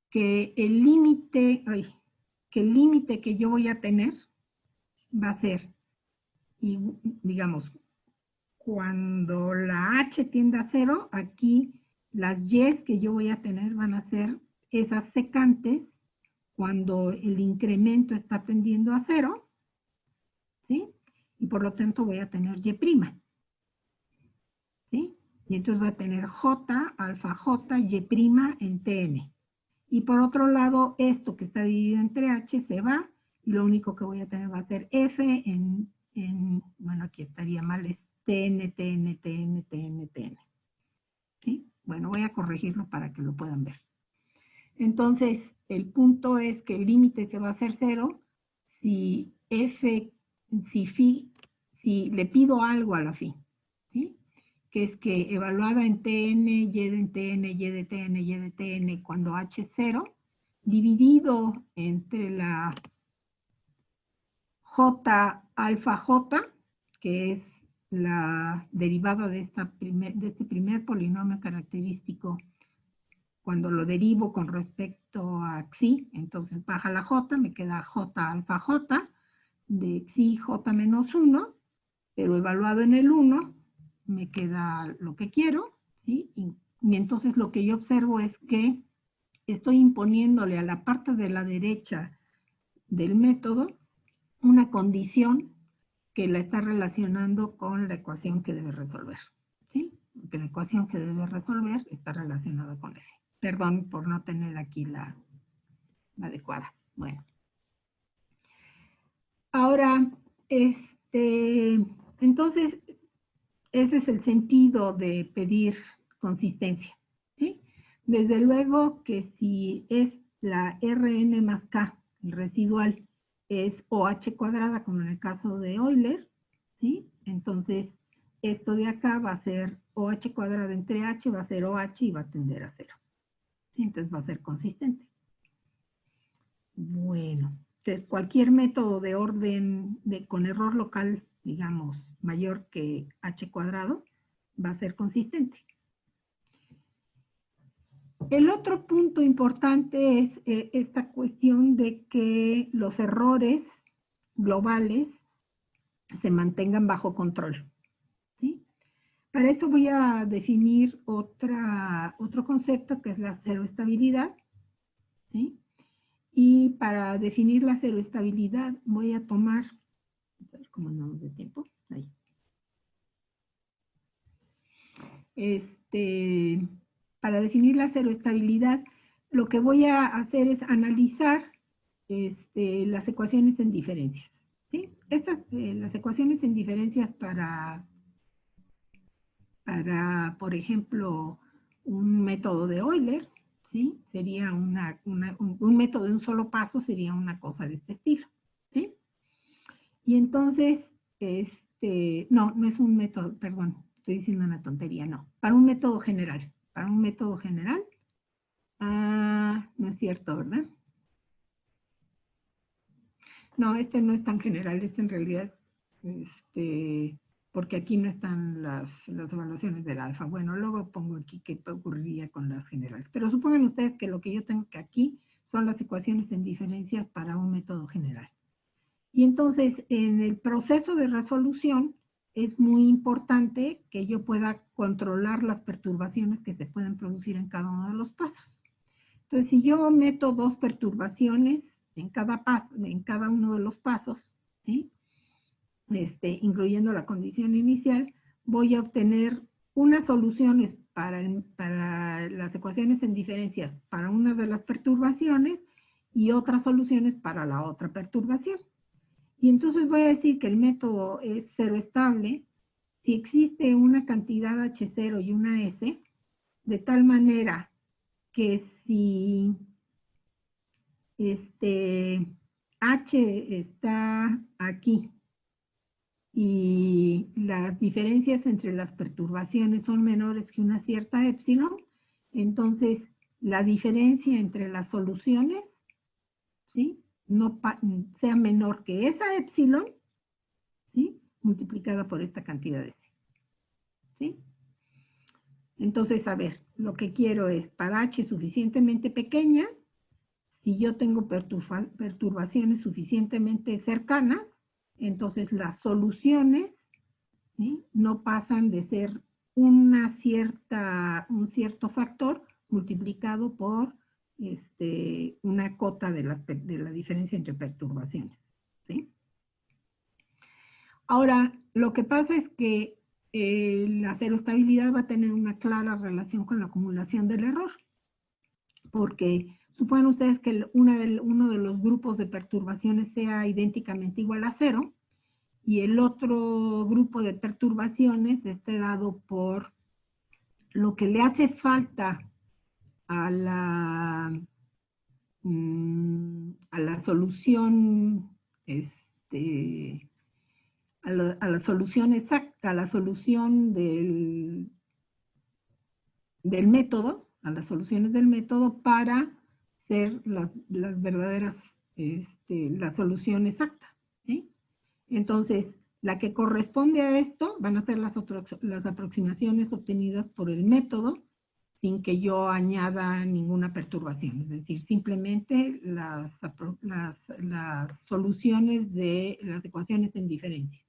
que el límite que yo voy a tener va a ser, y, digamos, cuando la h tiende a 0, aquí las y que yo voy a tener van a ser esas secantes cuando el incremento está tendiendo a 0, ¿sí? Y por lo tanto voy a tener y', ¿sí? Y entonces voy a tener J, alfa J, Y' en Tn. Y por otro lado, esto que está dividido entre H se va, y lo único que voy a tener va a ser F bueno, aquí estaría mal, es Tn, Tn, Tn, Tn, Tn. ¿Sí? Bueno, voy a corregirlo para que lo puedan ver. Entonces, el punto es que el límite se va a hacer 0 si F, si le pido algo a la phi, ¿sí? Que es que evaluada en Tn, Y de Tn, Y de Tn, Y de Tn, cuando H es 0, dividido entre la J alfa J, que es la derivada de este primer polinomio característico, cuando lo derivo con respecto a xi, entonces baja la J, me queda J alfa J, de xi J menos 1, pero evaluado en el 1, me queda lo que quiero, ¿sí? Y entonces lo que yo observo es que estoy imponiéndole a la parte de la derecha del método una condición que la está relacionando con la ecuación que debe resolver, ¿sí? Que la ecuación que debe resolver está relacionada con F. Perdón por no tener aquí la adecuada. Bueno. Ahora, entonces, ese es el sentido de pedir consistencia, ¿sí? Desde luego que si es la Rn más K, el residual, es OH cuadrada, como en el caso de Euler, ¿sí? Entonces, esto de acá va a ser OH cuadrada entre H, va a ser OH y va a tender a 0. ¿Sí? Entonces va a ser consistente. Bueno, entonces cualquier método de orden con error local, digamos, mayor que H cuadrado, va a ser consistente. El otro punto importante es esta cuestión de que los errores globales se mantengan bajo control, ¿sí? Para eso voy a definir otro concepto que es la ceroestabilidad, ¿sí? Y para definir la ceroestabilidad voy a tomar, a ver cómo andamos de tiempo, ahí. Para definir la ceroestabilidad, lo que voy a hacer es analizar las ecuaciones en diferencias, ¿sí? Las ecuaciones en diferencias para, por ejemplo, un método de Euler, ¿sí? Sería un método de un solo paso, sería una cosa de este estilo, ¿sí? Y entonces, no es un método, perdón, estoy diciendo una tontería, no. Para un método general, no es cierto, ¿verdad? No, este no es tan general, este en realidad es, porque aquí no están las evaluaciones del alfa. Bueno, luego pongo aquí qué ocurriría con las generales. Pero supongan ustedes que lo que yo tengo que aquí son las ecuaciones en diferencias para un método general. Y entonces, en el proceso de resolución, es muy importante que yo pueda controlar las perturbaciones que se pueden producir en cada uno de los pasos. Entonces, si yo meto 2 perturbaciones en cada uno de los pasos, ¿sí? Incluyendo la condición inicial, voy a obtener unas soluciones para las ecuaciones en diferencias para una de las perturbaciones y otras soluciones para la otra perturbación. Y entonces voy a decir que el método es ceroestable si existe una cantidad H0 y una S, de tal manera que si H está aquí y las diferencias entre las perturbaciones son menores que una cierta epsilon, entonces la diferencia entre las soluciones, ¿sí? No sea menor que esa epsilon, ¿sí? Multiplicada por esta cantidad de C, ¿sí? Entonces, a ver, lo que quiero es, para H suficientemente pequeña, si yo tengo perturbaciones suficientemente cercanas, entonces las soluciones, ¿sí? No pasan de ser un cierto factor multiplicado por una cota de la diferencia entre perturbaciones, ¿sí? Ahora, lo que pasa es que la cero estabilidad va a tener una clara relación con la acumulación del error, porque suponen ustedes que uno de los grupos de perturbaciones sea idénticamente igual a 0, y el otro grupo de perturbaciones esté dado por lo que le hace falta a la solución, a la solución exacta, a la solución del método, a las soluciones del método para ser las verdaderas, la solución exacta, ¿sí? Entonces, la que corresponde a esto van a ser las aproximaciones obtenidas por el método sin que yo añada ninguna perturbación, es decir, simplemente las soluciones de las ecuaciones en diferencias.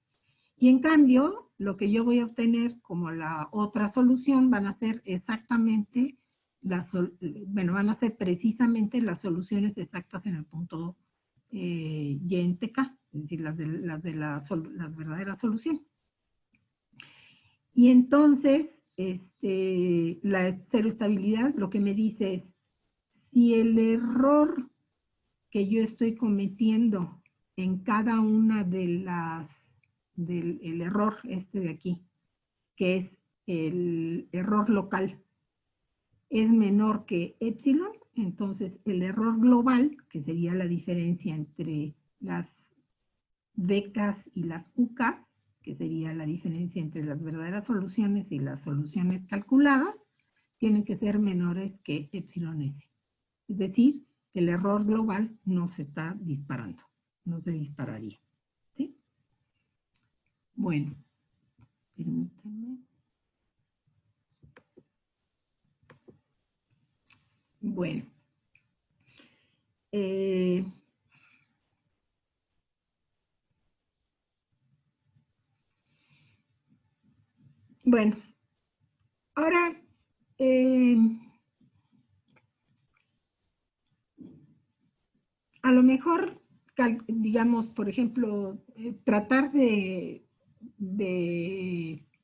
Y en cambio, lo que yo voy a obtener como la otra solución van a ser exactamente, van a ser precisamente las soluciones exactas en el punto y en TK, es decir, las verdaderas soluciones. Y entonces, la cero estabilidad lo que me dice es, si el error que yo estoy cometiendo en cada una de las, el error de aquí, que es el error local, es menor que epsilon, entonces el error global, que sería la diferencia entre las DKs y las UKs, que sería la diferencia entre las verdaderas soluciones y las soluciones calculadas, tienen que ser menores que epsilon s. Es decir, el error global no se está disparando, no se dispararía. ¿Sí? Bueno, permítanme. Bueno. Bueno, ahora, a lo mejor, digamos, por ejemplo, tratar de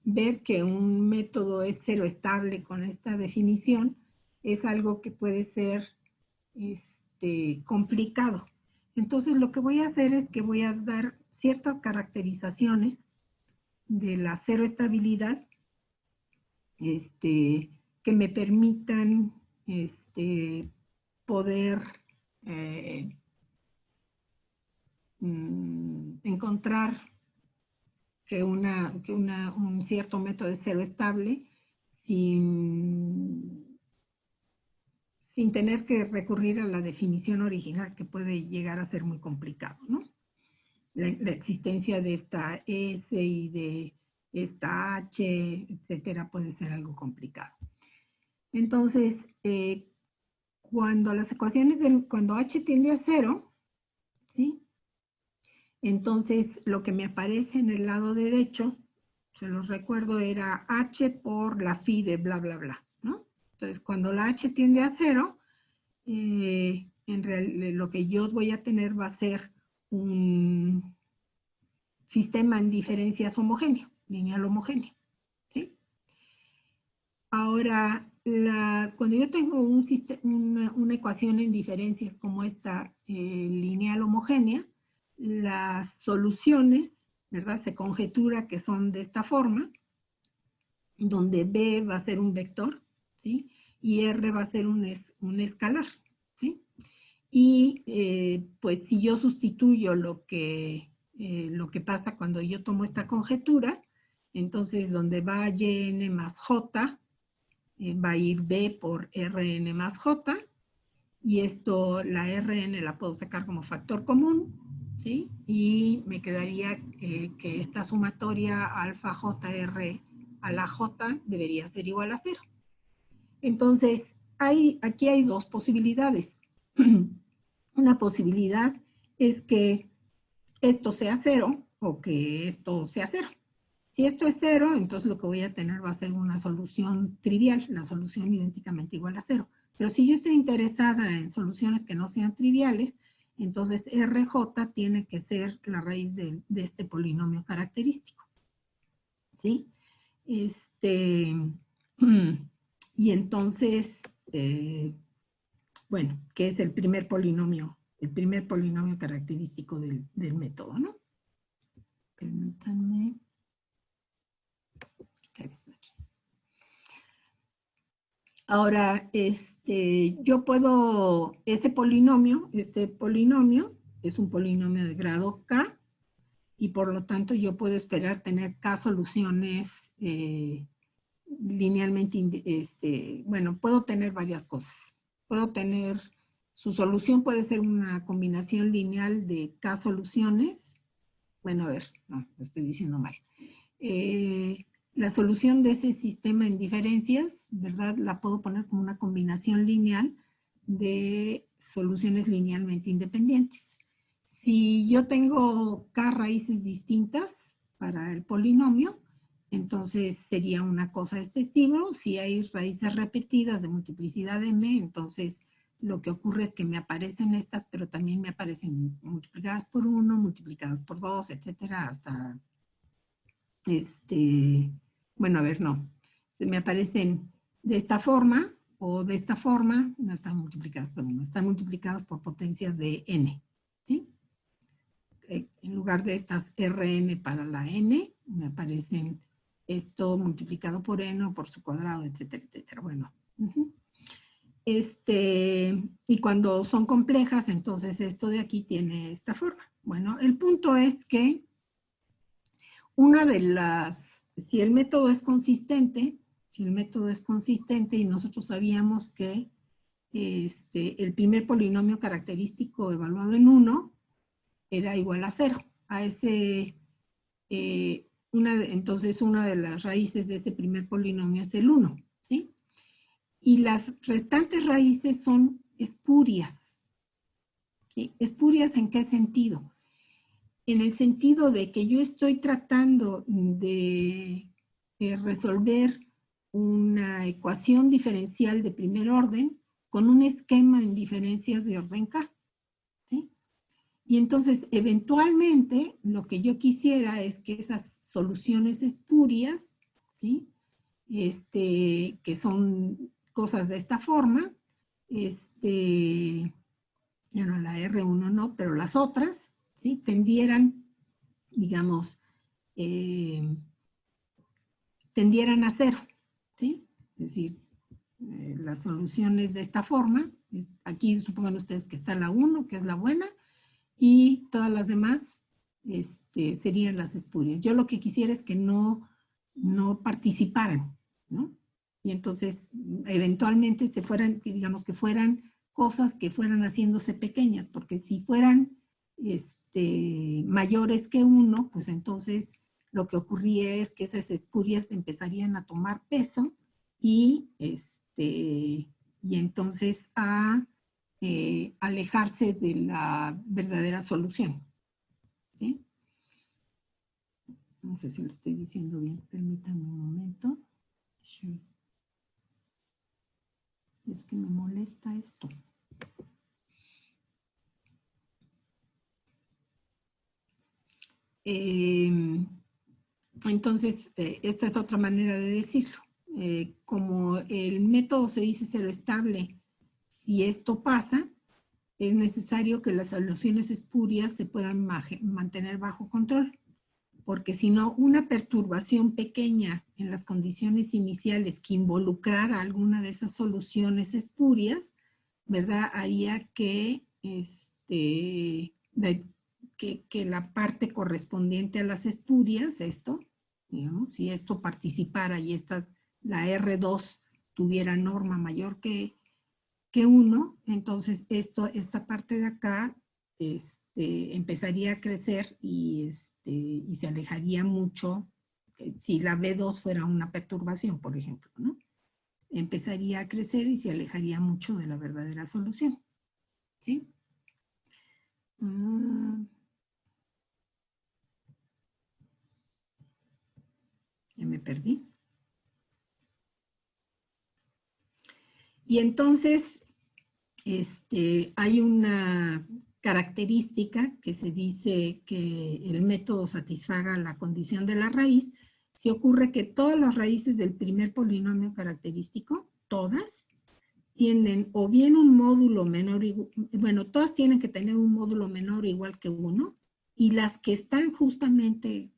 ver que un método es cero estable con esta definición es algo que puede ser complicado. Entonces, lo que voy a hacer es que voy a dar ciertas caracterizaciones de la cero estabilidad que me permitan poder encontrar que un cierto método es cero estable sin tener que recurrir a la definición original, que puede llegar a ser muy complicado, ¿no? La existencia de esta S y de esta H, etcétera, puede ser algo complicado. Entonces, cuando las ecuaciones, cuando H tiende a 0, ¿sí? Entonces, lo que me aparece en el lado derecho, se los recuerdo, era H por la phi de bla, bla, bla, ¿no? Entonces, cuando la H tiende a 0, en realidad lo que yo voy a tener va a ser un sistema en diferencias homogéneo, lineal homogéneo, ¿sí? Ahora, cuando yo tengo una ecuación en diferencias como esta lineal homogénea, las soluciones, ¿verdad? Se conjetura que son de esta forma, donde B va a ser un vector, ¿sí? Y R va a ser un escalar, ¿sí? Y pues si yo sustituyo lo que pasa cuando yo tomo esta conjetura, entonces donde va Yn más J, va a ir B por Rn más J, y esto, la Rn la puedo sacar como factor común, ¿sí? Y me quedaría que esta sumatoria alfa JR a la J debería ser igual a 0. Entonces, aquí hay dos posibilidades. Una posibilidad es que esto sea 0 o que esto sea 0. Si esto es 0, entonces lo que voy a tener va a ser una solución trivial, la solución idénticamente igual a 0. Pero si yo estoy interesada en soluciones que no sean triviales, entonces RJ tiene que ser la raíz de este polinomio característico, ¿sí? Y entonces, bueno, que es el primer polinomio característico del método, ¿no? Permítanme. Ahora, yo puedo, este polinomio es un polinomio de grado K, y por lo tanto yo puedo esperar tener K soluciones linealmente, bueno, puedo tener varias cosas. Puedo tener, su solución puede ser una combinación lineal de K soluciones. Bueno, a ver, no, lo estoy diciendo mal. La solución de ese sistema en diferencias, ¿verdad? La puedo poner como una combinación lineal de soluciones linealmente independientes. Si yo tengo K raíces distintas para el polinomio, entonces sería una cosa de este estilo. Si hay raíces repetidas de multiplicidad m, entonces lo que ocurre es que me aparecen estas, pero también me aparecen multiplicadas por 1, multiplicadas por 2, etcétera, hasta, bueno, a ver, no. Me aparecen de esta forma o de esta forma, no están multiplicadas por 1, están multiplicadas por potencias de n, ¿sí? En lugar de estas Rn para la n, me aparecen esto multiplicado por n o por su cuadrado, etcétera, etcétera. Bueno. Y cuando son complejas, entonces esto de aquí tiene esta forma. Bueno, el punto es que si el método es consistente, y nosotros sabíamos que el primer polinomio característico evaluado en 1 era igual a 0. Entonces una de las raíces de ese primer polinomio es el 1, ¿sí? Y las restantes raíces son espurias. ¿Sí? ¿Espurias en qué sentido? En el sentido de que yo estoy tratando de resolver una ecuación diferencial de primer orden con un esquema en diferencias de orden K. ¿Sí? Y entonces, eventualmente, lo que yo quisiera es que esas soluciones espurias, ¿sí? Que son cosas de esta forma, ya no, la R1 no, pero las otras, ¿sí? Tendieran, digamos, tendieran a 0, ¿sí? Es decir, las soluciones de esta forma, aquí supongan ustedes que está la 1, que es la buena, y todas las demás serían las espurias. Yo lo que quisiera es que no participaran, ¿no? Y entonces, eventualmente digamos que fueran cosas que fueran haciéndose pequeñas, porque si fueran mayores que 1, pues entonces lo que ocurría es que esas espurias empezarían a tomar peso y entonces a alejarse de la verdadera solución. ¿Sí? No sé si lo estoy diciendo bien, permítanme un momento. Es que me molesta esto. Entonces, esta es otra manera de decirlo. Como el método se dice ser estable, si esto pasa, es necesario que las soluciones espurias se puedan mantener bajo control, porque si no, una perturbación pequeña en las condiciones iniciales que involucrara alguna de esas soluciones espurias, ¿verdad? Haría que, que la parte correspondiente a las espurias, digamos, si esto participara y la R2 tuviera norma mayor que 1, entonces esta parte de acá empezaría a crecer y se alejaría mucho, si la B2 fuera una perturbación, por ejemplo, ¿no? Empezaría a crecer y se alejaría mucho de la verdadera solución. ¿Sí? Ya me perdí. Y entonces, hay una característica que se dice que el método satisfaga la condición de la raíz, si ocurre que todas las raíces del primer polinomio característico, todas, tienen o bien un módulo menor, bueno, todas tienen que tener un módulo menor o igual que 1, y las que están justamente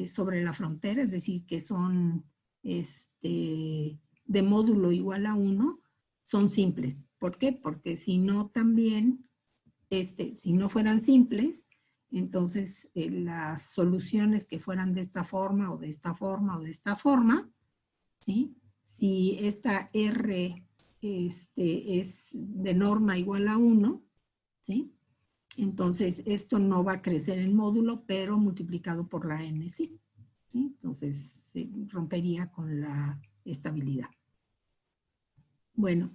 sobre la frontera, es decir, que son de módulo igual a 1, son simples. ¿Por qué? Porque si no también, si no fueran simples, entonces las soluciones que fueran de esta forma o de esta forma o de esta forma, ¿sí? Si esta R es de norma igual a 1, ¿sí? Entonces esto no va a crecer en módulo, pero multiplicado por la N, sí. ¿Sí? Entonces se rompería con la estabilidad. Bueno,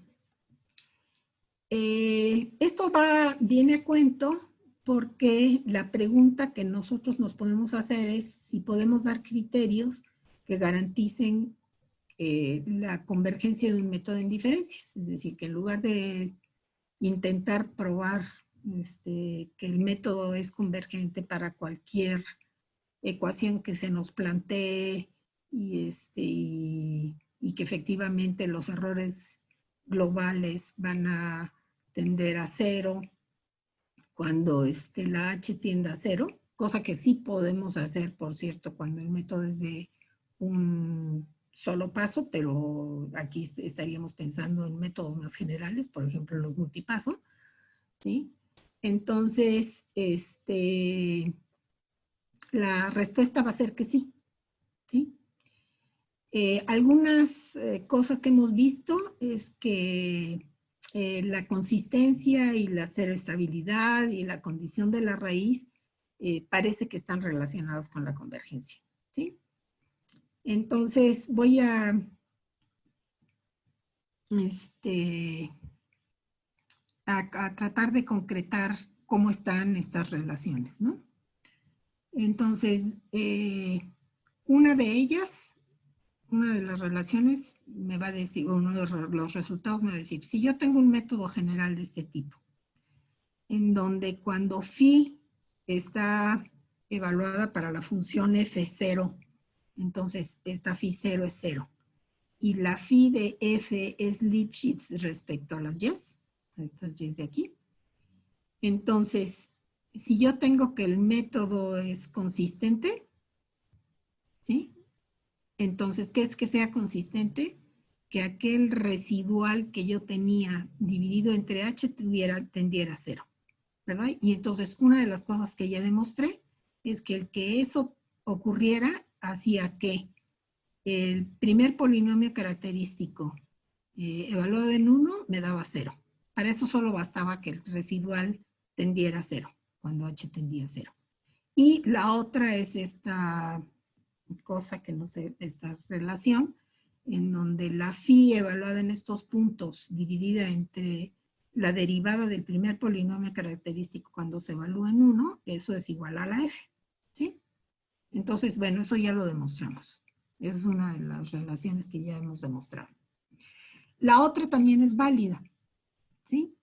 esto viene a cuento porque la pregunta que nosotros nos podemos hacer es si podemos dar criterios que garanticen la convergencia de un método en diferencias. Es decir, que en lugar de intentar probar que el método es convergente para cualquier ecuación que se nos plantee y que efectivamente los errores globales van a tender a 0 cuando la H tiende a 0, cosa que sí podemos hacer, por cierto, cuando el método es de un solo paso, pero aquí estaríamos pensando en métodos más generales, por ejemplo, los multipaso, ¿sí? Entonces, la respuesta va a ser que sí, ¿sí? Algunas cosas que hemos visto es que la consistencia y la ceroestabilidad y la condición de la raíz parece que están relacionados con la convergencia, ¿sí? Entonces voy a tratar de concretar cómo están estas relaciones, ¿no? Entonces, una de ellas, una de las relaciones me va a decir, uno de los resultados me va a decir, si yo tengo un método general de este tipo, en donde cuando phi está evaluada para la función f0, entonces esta phi 0 es 0, y la phi de f es Lipschitz respecto a las y's, estas y's de aquí. Entonces, si yo tengo que el método es consistente, ¿sí? Entonces, ¿qué es que sea consistente? Que aquel residual que yo tenía dividido entre h tendiera a 0, ¿verdad? Y entonces, una de las cosas que ya demostré es que el que eso ocurriera hacía que el primer polinomio característico evaluado en 1 me daba 0. Para eso solo bastaba que el residual tendiera a 0, cuando h tendía a 0. Y la otra es esta cosa que no sé, esta relación, en donde la phi evaluada en estos puntos, dividida entre la derivada del primer polinomio característico cuando se evalúa en 1, eso es igual a la f, ¿sí? Entonces, bueno, eso ya lo demostramos. Esa es una de las relaciones que ya hemos demostrado. La otra también es válida, ¿sí?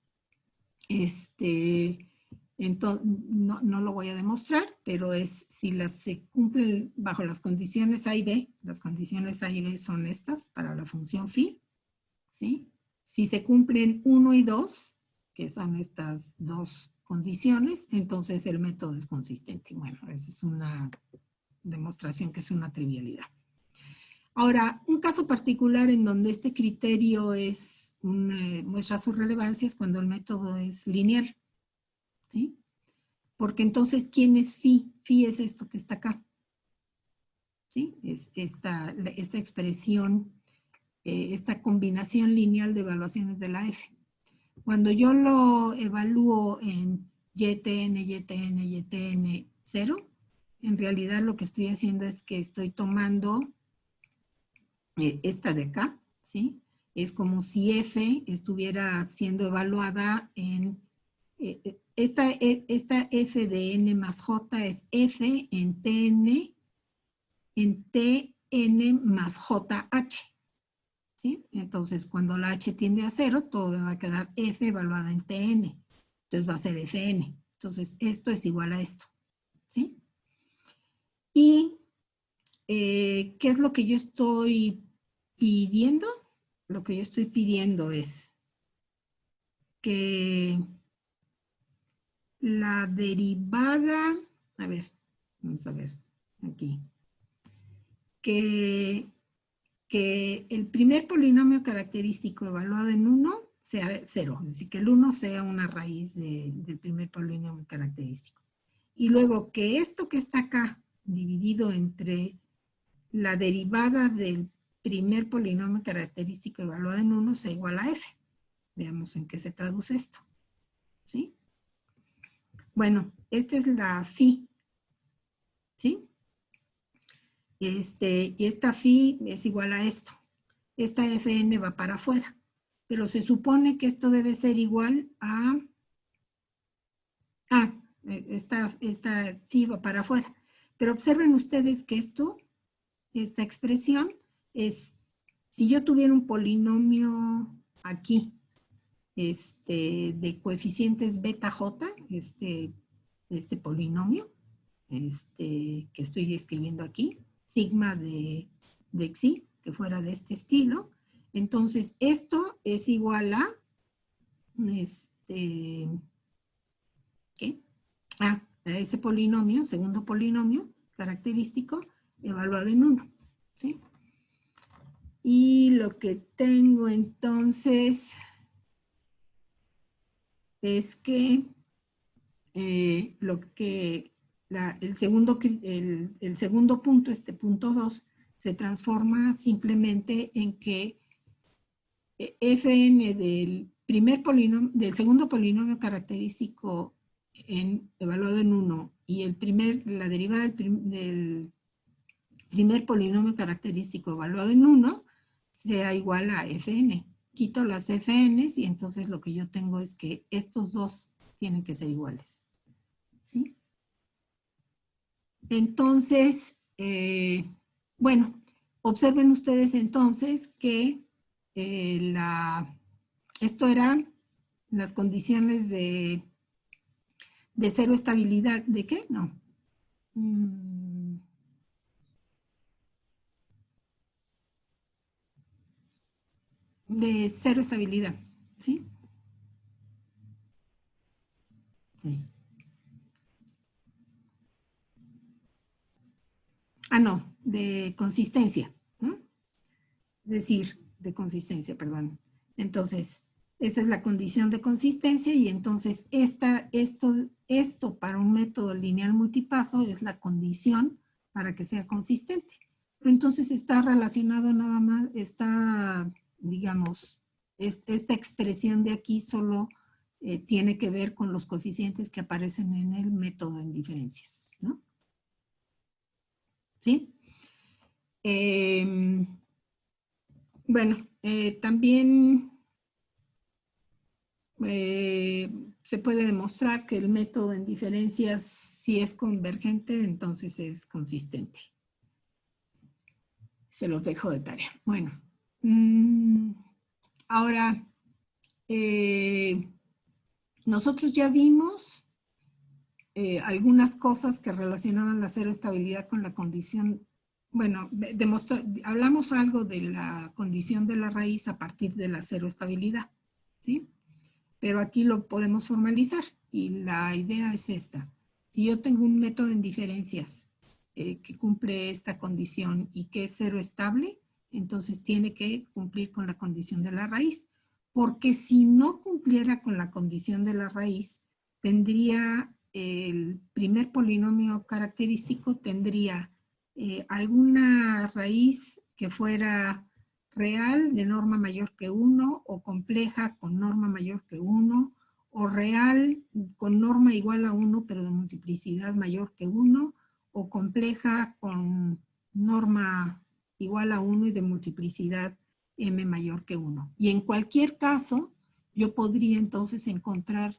Entonces, no lo voy a demostrar, pero es si se cumplen bajo las condiciones A y B, las condiciones A y B son estas para la función phi, ¿sí? Si se cumplen 1 y 2, que son estas dos condiciones, entonces el método es consistente. Bueno, esa es una demostración que es una trivialidad. Ahora, un caso particular en donde este criterio muestra su relevancia es cuando el método es lineal, ¿sí? Porque entonces, ¿quién es phi? Phi es esto que está acá, ¿sí? Es esta expresión, esta combinación lineal de evaluaciones de la f. Cuando yo lo evalúo en YTN, YTN, YTN 0, en realidad lo que estoy haciendo es que estoy tomando esta de acá, ¿sí? Es como si f estuviera siendo evaluada en... esta f de n más j es f en tn más jh, ¿sí? Entonces, cuando la h tiende a 0, todo me va a quedar f evaluada en tn. Entonces va a ser fn. Entonces, esto es igual a esto, ¿sí? Y ¿qué es lo que yo estoy pidiendo? Lo que yo estoy pidiendo es que la derivada, a ver, vamos a ver aquí, que el primer polinomio característico evaluado en 1 sea 0, es decir, que el 1 sea una raíz del primer polinomio característico. Y luego que esto que está acá, dividido entre la derivada del primer polinomio característico evaluado en 1 sea igual a f. Veamos en qué se traduce esto. ¿Sí? Bueno, esta es la phi. ¿Sí? Y esta phi es igual a esto. Esta fn va para afuera. Pero se supone que esto debe ser igual a... esta phi va para afuera. Pero observen ustedes que esta expresión es, si yo tuviera un polinomio aquí, de coeficientes beta j, este polinomio, que estoy escribiendo aquí, sigma de xi, que fuera de este estilo, entonces esto es igual a, ¿qué? A ese polinomio, segundo polinomio característico, evaluado en 1, ¿sí? Y lo que tengo entonces es que el segundo punto, este punto 2, se transforma simplemente en que fn del segundo polinomio característico evaluado en 1 y la derivada del primer polinomio característico evaluado en 1 sea igual a fn. Quito las fn's y entonces lo que yo tengo es que estos dos tienen que ser iguales. ¿Sí? Entonces, bueno, observen ustedes entonces que esto eran las condiciones de cero estabilidad. ¿De qué? No. De cero estabilidad, ¿sí? Sí. No, de consistencia, ¿no? Es decir, de consistencia, perdón. Entonces, esta es la condición de consistencia y entonces esto para un método lineal multipaso es la condición para que sea consistente. Pero entonces está relacionado nada más, digamos, esta expresión de aquí solo tiene que ver con los coeficientes que aparecen en el método en diferencias, ¿no? ¿Sí? Bueno, también se puede demostrar que el método en diferencias, si es convergente, entonces es consistente. Se los dejo de tarea. Bueno, ahora, nosotros ya vimos algunas cosas que relacionaban la cero estabilidad con la condición. Bueno, hablamos algo de la condición de la raíz a partir de la cero estabilidad, ¿sí? Pero aquí lo podemos formalizar y la idea es esta. Si yo tengo un método en diferencias que cumple esta condición y que es cero estable, entonces tiene que cumplir con la condición de la raíz. Porque si no cumpliera con la condición de la raíz, tendría el primer polinomio característico, tendría alguna raíz que fuera real de norma mayor que 1 o compleja con norma mayor que 1 o real con norma igual a 1 pero de multiplicidad mayor que 1 o compleja con norma igual a 1 y de multiplicidad m mayor que 1. Y en cualquier caso, yo podría entonces encontrar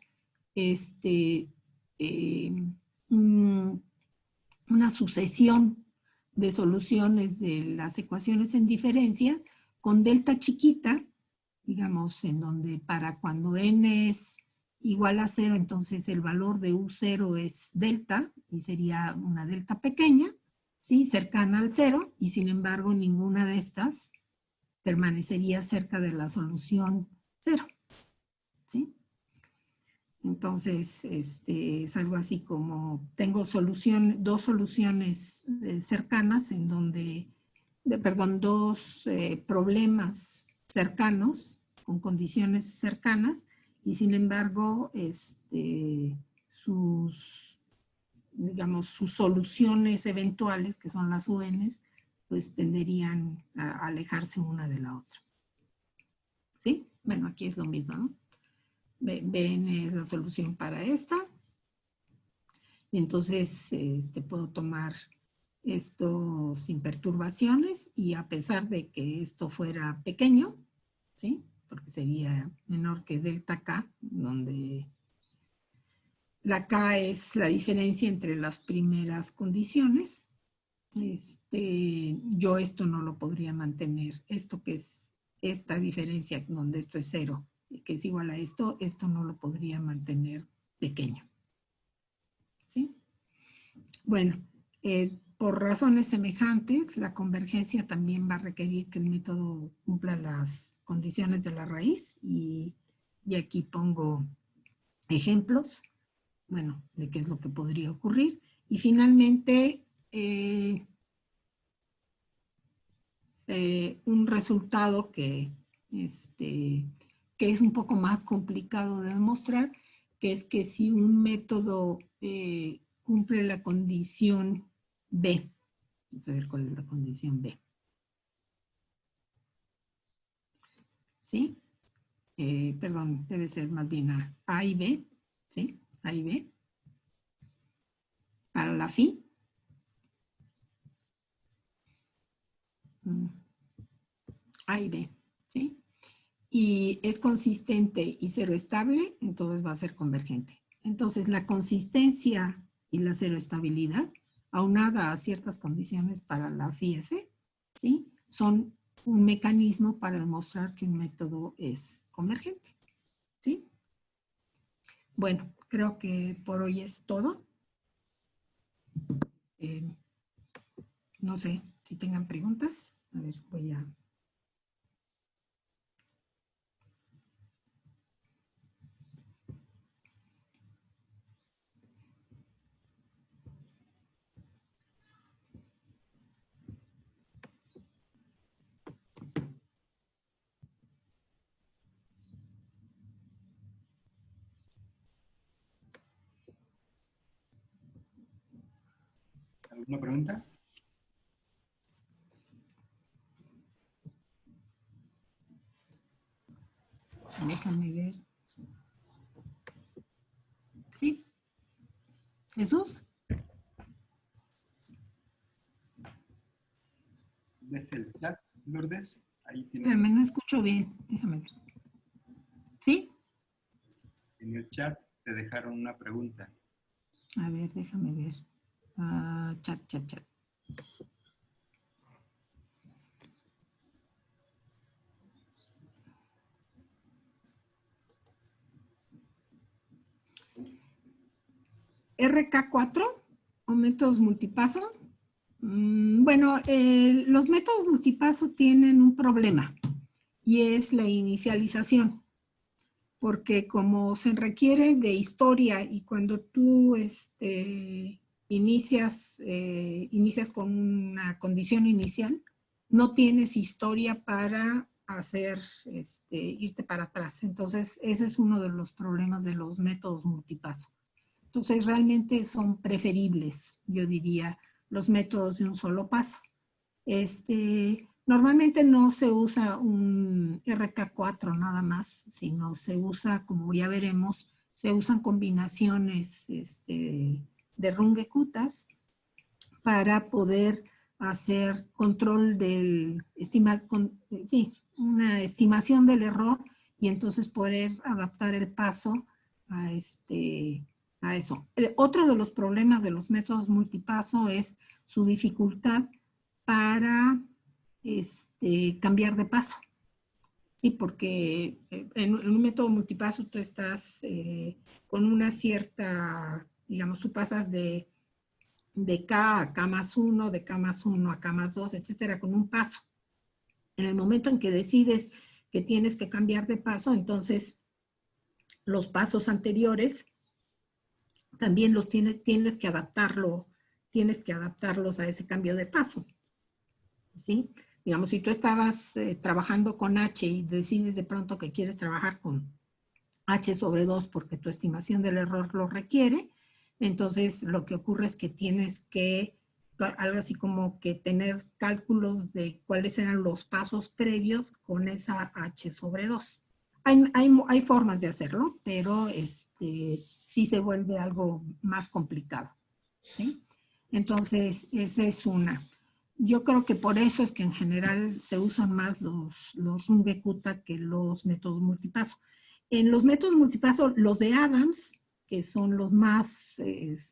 una sucesión de soluciones de las ecuaciones en diferencias con delta chiquita, digamos, en donde para cuando n es igual a 0, entonces el valor de U0 es delta, y sería una delta pequeña, ¿sí? Cercana al cero, y sin embargo ninguna de estas permanecería cerca de la solución cero, ¿sí? Entonces, es algo así como tengo dos soluciones cercanas en donde, dos problemas cercanos con condiciones cercanas, y sin embargo, digamos, sus soluciones eventuales, que son las UNs, pues tenderían a alejarse una de la otra. ¿Sí? Bueno, aquí es lo mismo, ¿no? Bn es la solución para esta. Entonces, puedo tomar esto sin perturbaciones, y a pesar de que esto fuera pequeño, ¿sí? Porque sería menor que delta K, donde la K es la diferencia entre las primeras condiciones. Yo esto no lo podría mantener. Esto que es esta diferencia, donde esto es cero, que es igual a esto no lo podría mantener pequeño. ¿Sí? Bueno, por razones semejantes, la convergencia también va a requerir que el método cumpla las condiciones de la raíz, y aquí pongo ejemplos, bueno, de qué es lo que podría ocurrir. Y finalmente, un resultado que es un poco más complicado de demostrar, que es que si un método cumple la condición B, vamos a ver cuál es la condición B. ¿Sí? Perdón, debe ser más bien A y B, ¿sí? A y B. Para la phi. A y B, ¿sí? Y es consistente y cero estable, entonces va a ser convergente. Entonces, la consistencia y la cero estabilidad, aunada a ciertas condiciones para la phi f, ¿sí? Son un mecanismo para demostrar que un método es convergente, ¿sí? Bueno, creo que por hoy es todo. No sé si tengan preguntas. A ver, voy a... ¿Alguna pregunta? Déjame ver. ¿Sí? ¿Jesús? Desde el chat, Lourdes, ahí tiene, Espérame, no escucho bien. Déjame ver. ¿Sí? en el chat te dejaron una pregunta. A ver, déjame ver. Chat. RK4 o métodos multipaso. Bueno, los métodos multipaso tienen un problema, y es la inicialización, porque como se requiere de historia, y cuando tú inicias con una condición inicial, no tienes historia para hacer, irte para atrás. Entonces, ese es uno de los problemas de los métodos multipaso. Entonces, realmente son preferibles, yo diría, los métodos de un solo paso. Normalmente no se usa un RK4 nada más, sino se usa, como ya veremos, se usan combinaciones de Runge-Kuttas para poder hacer control del, una estimación del error, y entonces poder adaptar el paso a eso. Otro de los problemas de los métodos multipaso es su dificultad para cambiar de paso. Sí, porque en un método multipaso tú estás con una cierta, digamos, tú pasas de de K a K más 1, de K más 1 a K más 2, etcétera, con un paso. En el momento en que decides que tienes que cambiar de paso, entonces los pasos anteriores también los tienes que adaptarlos a ese cambio de paso, ¿sí? Digamos, si tú estabas trabajando con H y decides de pronto que quieres trabajar con H sobre 2 porque tu estimación del error lo requiere, entonces lo que ocurre es que tienes que, algo así como que tener cálculos de cuáles eran los pasos previos con esa H sobre 2. Hay formas de hacerlo, pero sí se vuelve algo más complicado, ¿sí? Entonces, esa es una. Yo creo que por eso es que en general se usan más los Runge-Kutta que los métodos multipaso. En los métodos multipaso, los de Adams, que son los más,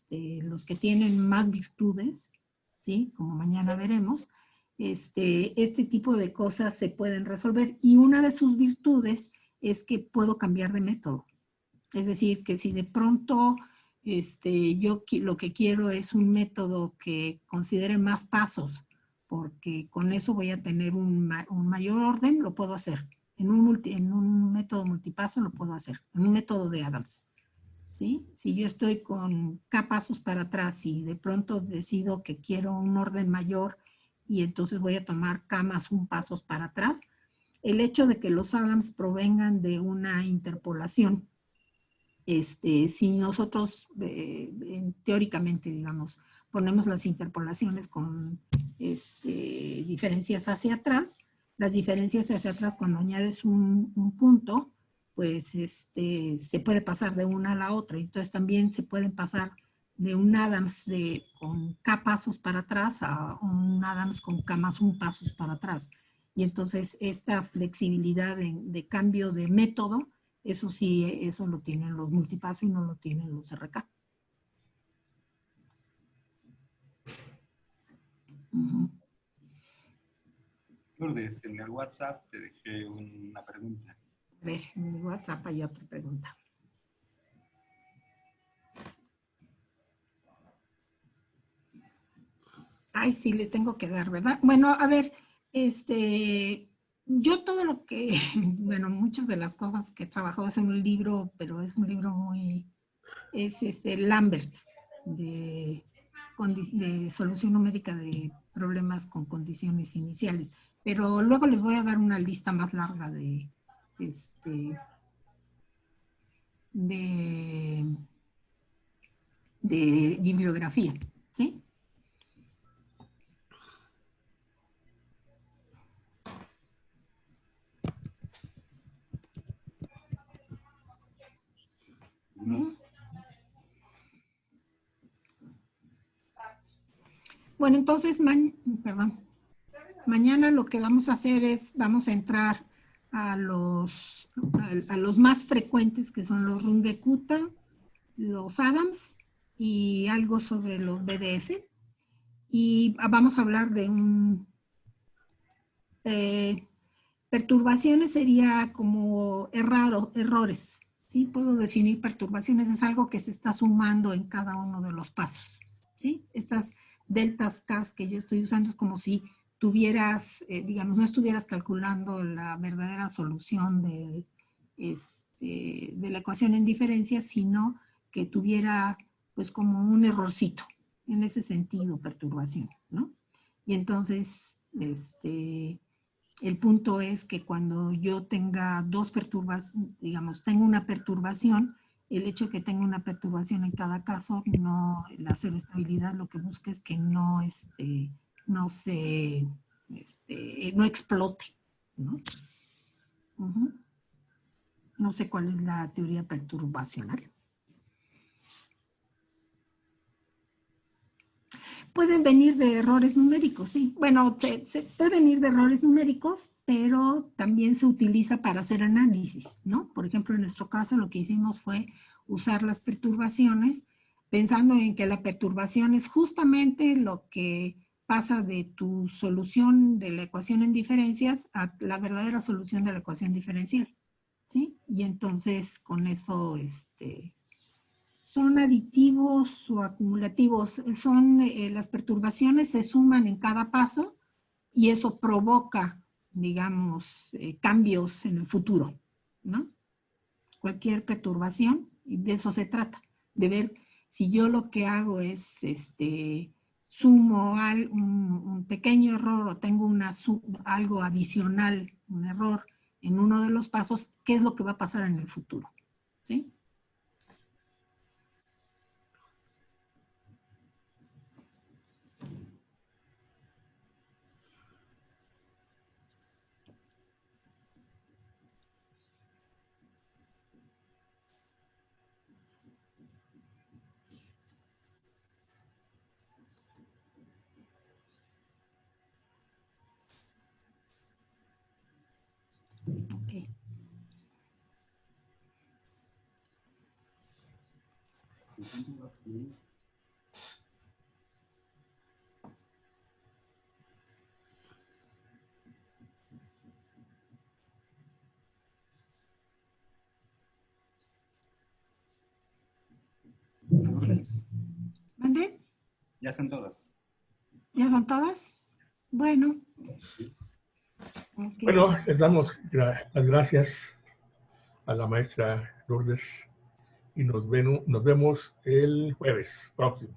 los que tienen más virtudes, ¿sí? Como mañana veremos, este tipo de cosas se pueden resolver. Y una de sus virtudes es que puedo cambiar de método. Es decir, que si de pronto yo lo que quiero es un método que considere más pasos, porque con eso voy a tener un mayor orden, lo puedo hacer. En un método multipaso lo puedo hacer, en un método de Adams. ¿Sí? Si yo estoy con K pasos para atrás y de pronto decido que quiero un orden mayor y entonces voy a tomar K más un pasos para atrás, el hecho de que los Adams provengan de una interpolación, si nosotros teóricamente, digamos, ponemos las interpolaciones con diferencias hacia atrás, las diferencias hacia atrás cuando añades un punto, pues se puede pasar de una a la otra. Entonces también se pueden pasar de un Adams con K pasos para atrás a un Adams con K más un pasos para atrás. Y entonces esta flexibilidad de cambio de método, eso sí, eso lo tienen los multipaso y no lo tienen los RK. Lourdes, en el WhatsApp te dejé una pregunta. A ver, en mi WhatsApp hay otra pregunta. Ay, sí, les tengo que dar, ¿verdad? Bueno, a ver, yo todo lo que, bueno, muchas de las cosas que he trabajado es en un libro, pero es un libro es Lambert, de solución numérica de problemas con condiciones iniciales. Pero luego les voy a dar una lista más larga de bibliografía, ¿sí? Bueno, entonces, mañana lo que vamos a hacer es, vamos a entrar a los más frecuentes, que son los Runge-Kutta, los Adams y algo sobre los BDF. Y vamos a hablar de perturbaciones, sería como errores. ¿Sí? Puedo definir perturbaciones, es algo que se está sumando en cada uno de los pasos. ¿Sí? Estas deltas K que yo estoy usando es como si tuvieras, digamos, no estuvieras calculando la verdadera solución de la ecuación en diferencia, sino que tuviera pues como un errorcito, en ese sentido, perturbación, ¿no? Y entonces, el punto es que cuando yo tenga dos perturbaciones, digamos, tengo una perturbación, el hecho de que tenga una perturbación en cada caso, no, la cero estabilidad lo que busca es que no, no explote, ¿no? No sé cuál es la teoría perturbacional. Pueden venir de errores numéricos, sí. Bueno, se puede venir de errores numéricos, pero también se utiliza para hacer análisis, ¿no? Por ejemplo, en nuestro caso lo que hicimos fue usar las perturbaciones, pensando en que la perturbación es justamente lo que pasa de tu solución de la ecuación en diferencias a la verdadera solución de la ecuación diferencial, ¿sí? Y entonces con eso, son aditivos o acumulativos. Son las perturbaciones se suman en cada paso y eso provoca, digamos, cambios en el futuro, ¿no? Cualquier perturbación, y de eso se trata, de ver si yo lo que hago es, sumo un pequeño error o tengo algo adicional, un error en uno de los pasos, ¿qué es lo que va a pasar en el futuro? ¿Sí? Okay. ¿Mande? Ya son todas. ¿Ya son todas? Bueno. Okay. Bueno, les damos las gracias a la maestra Lourdes y nos vemos el jueves próximo.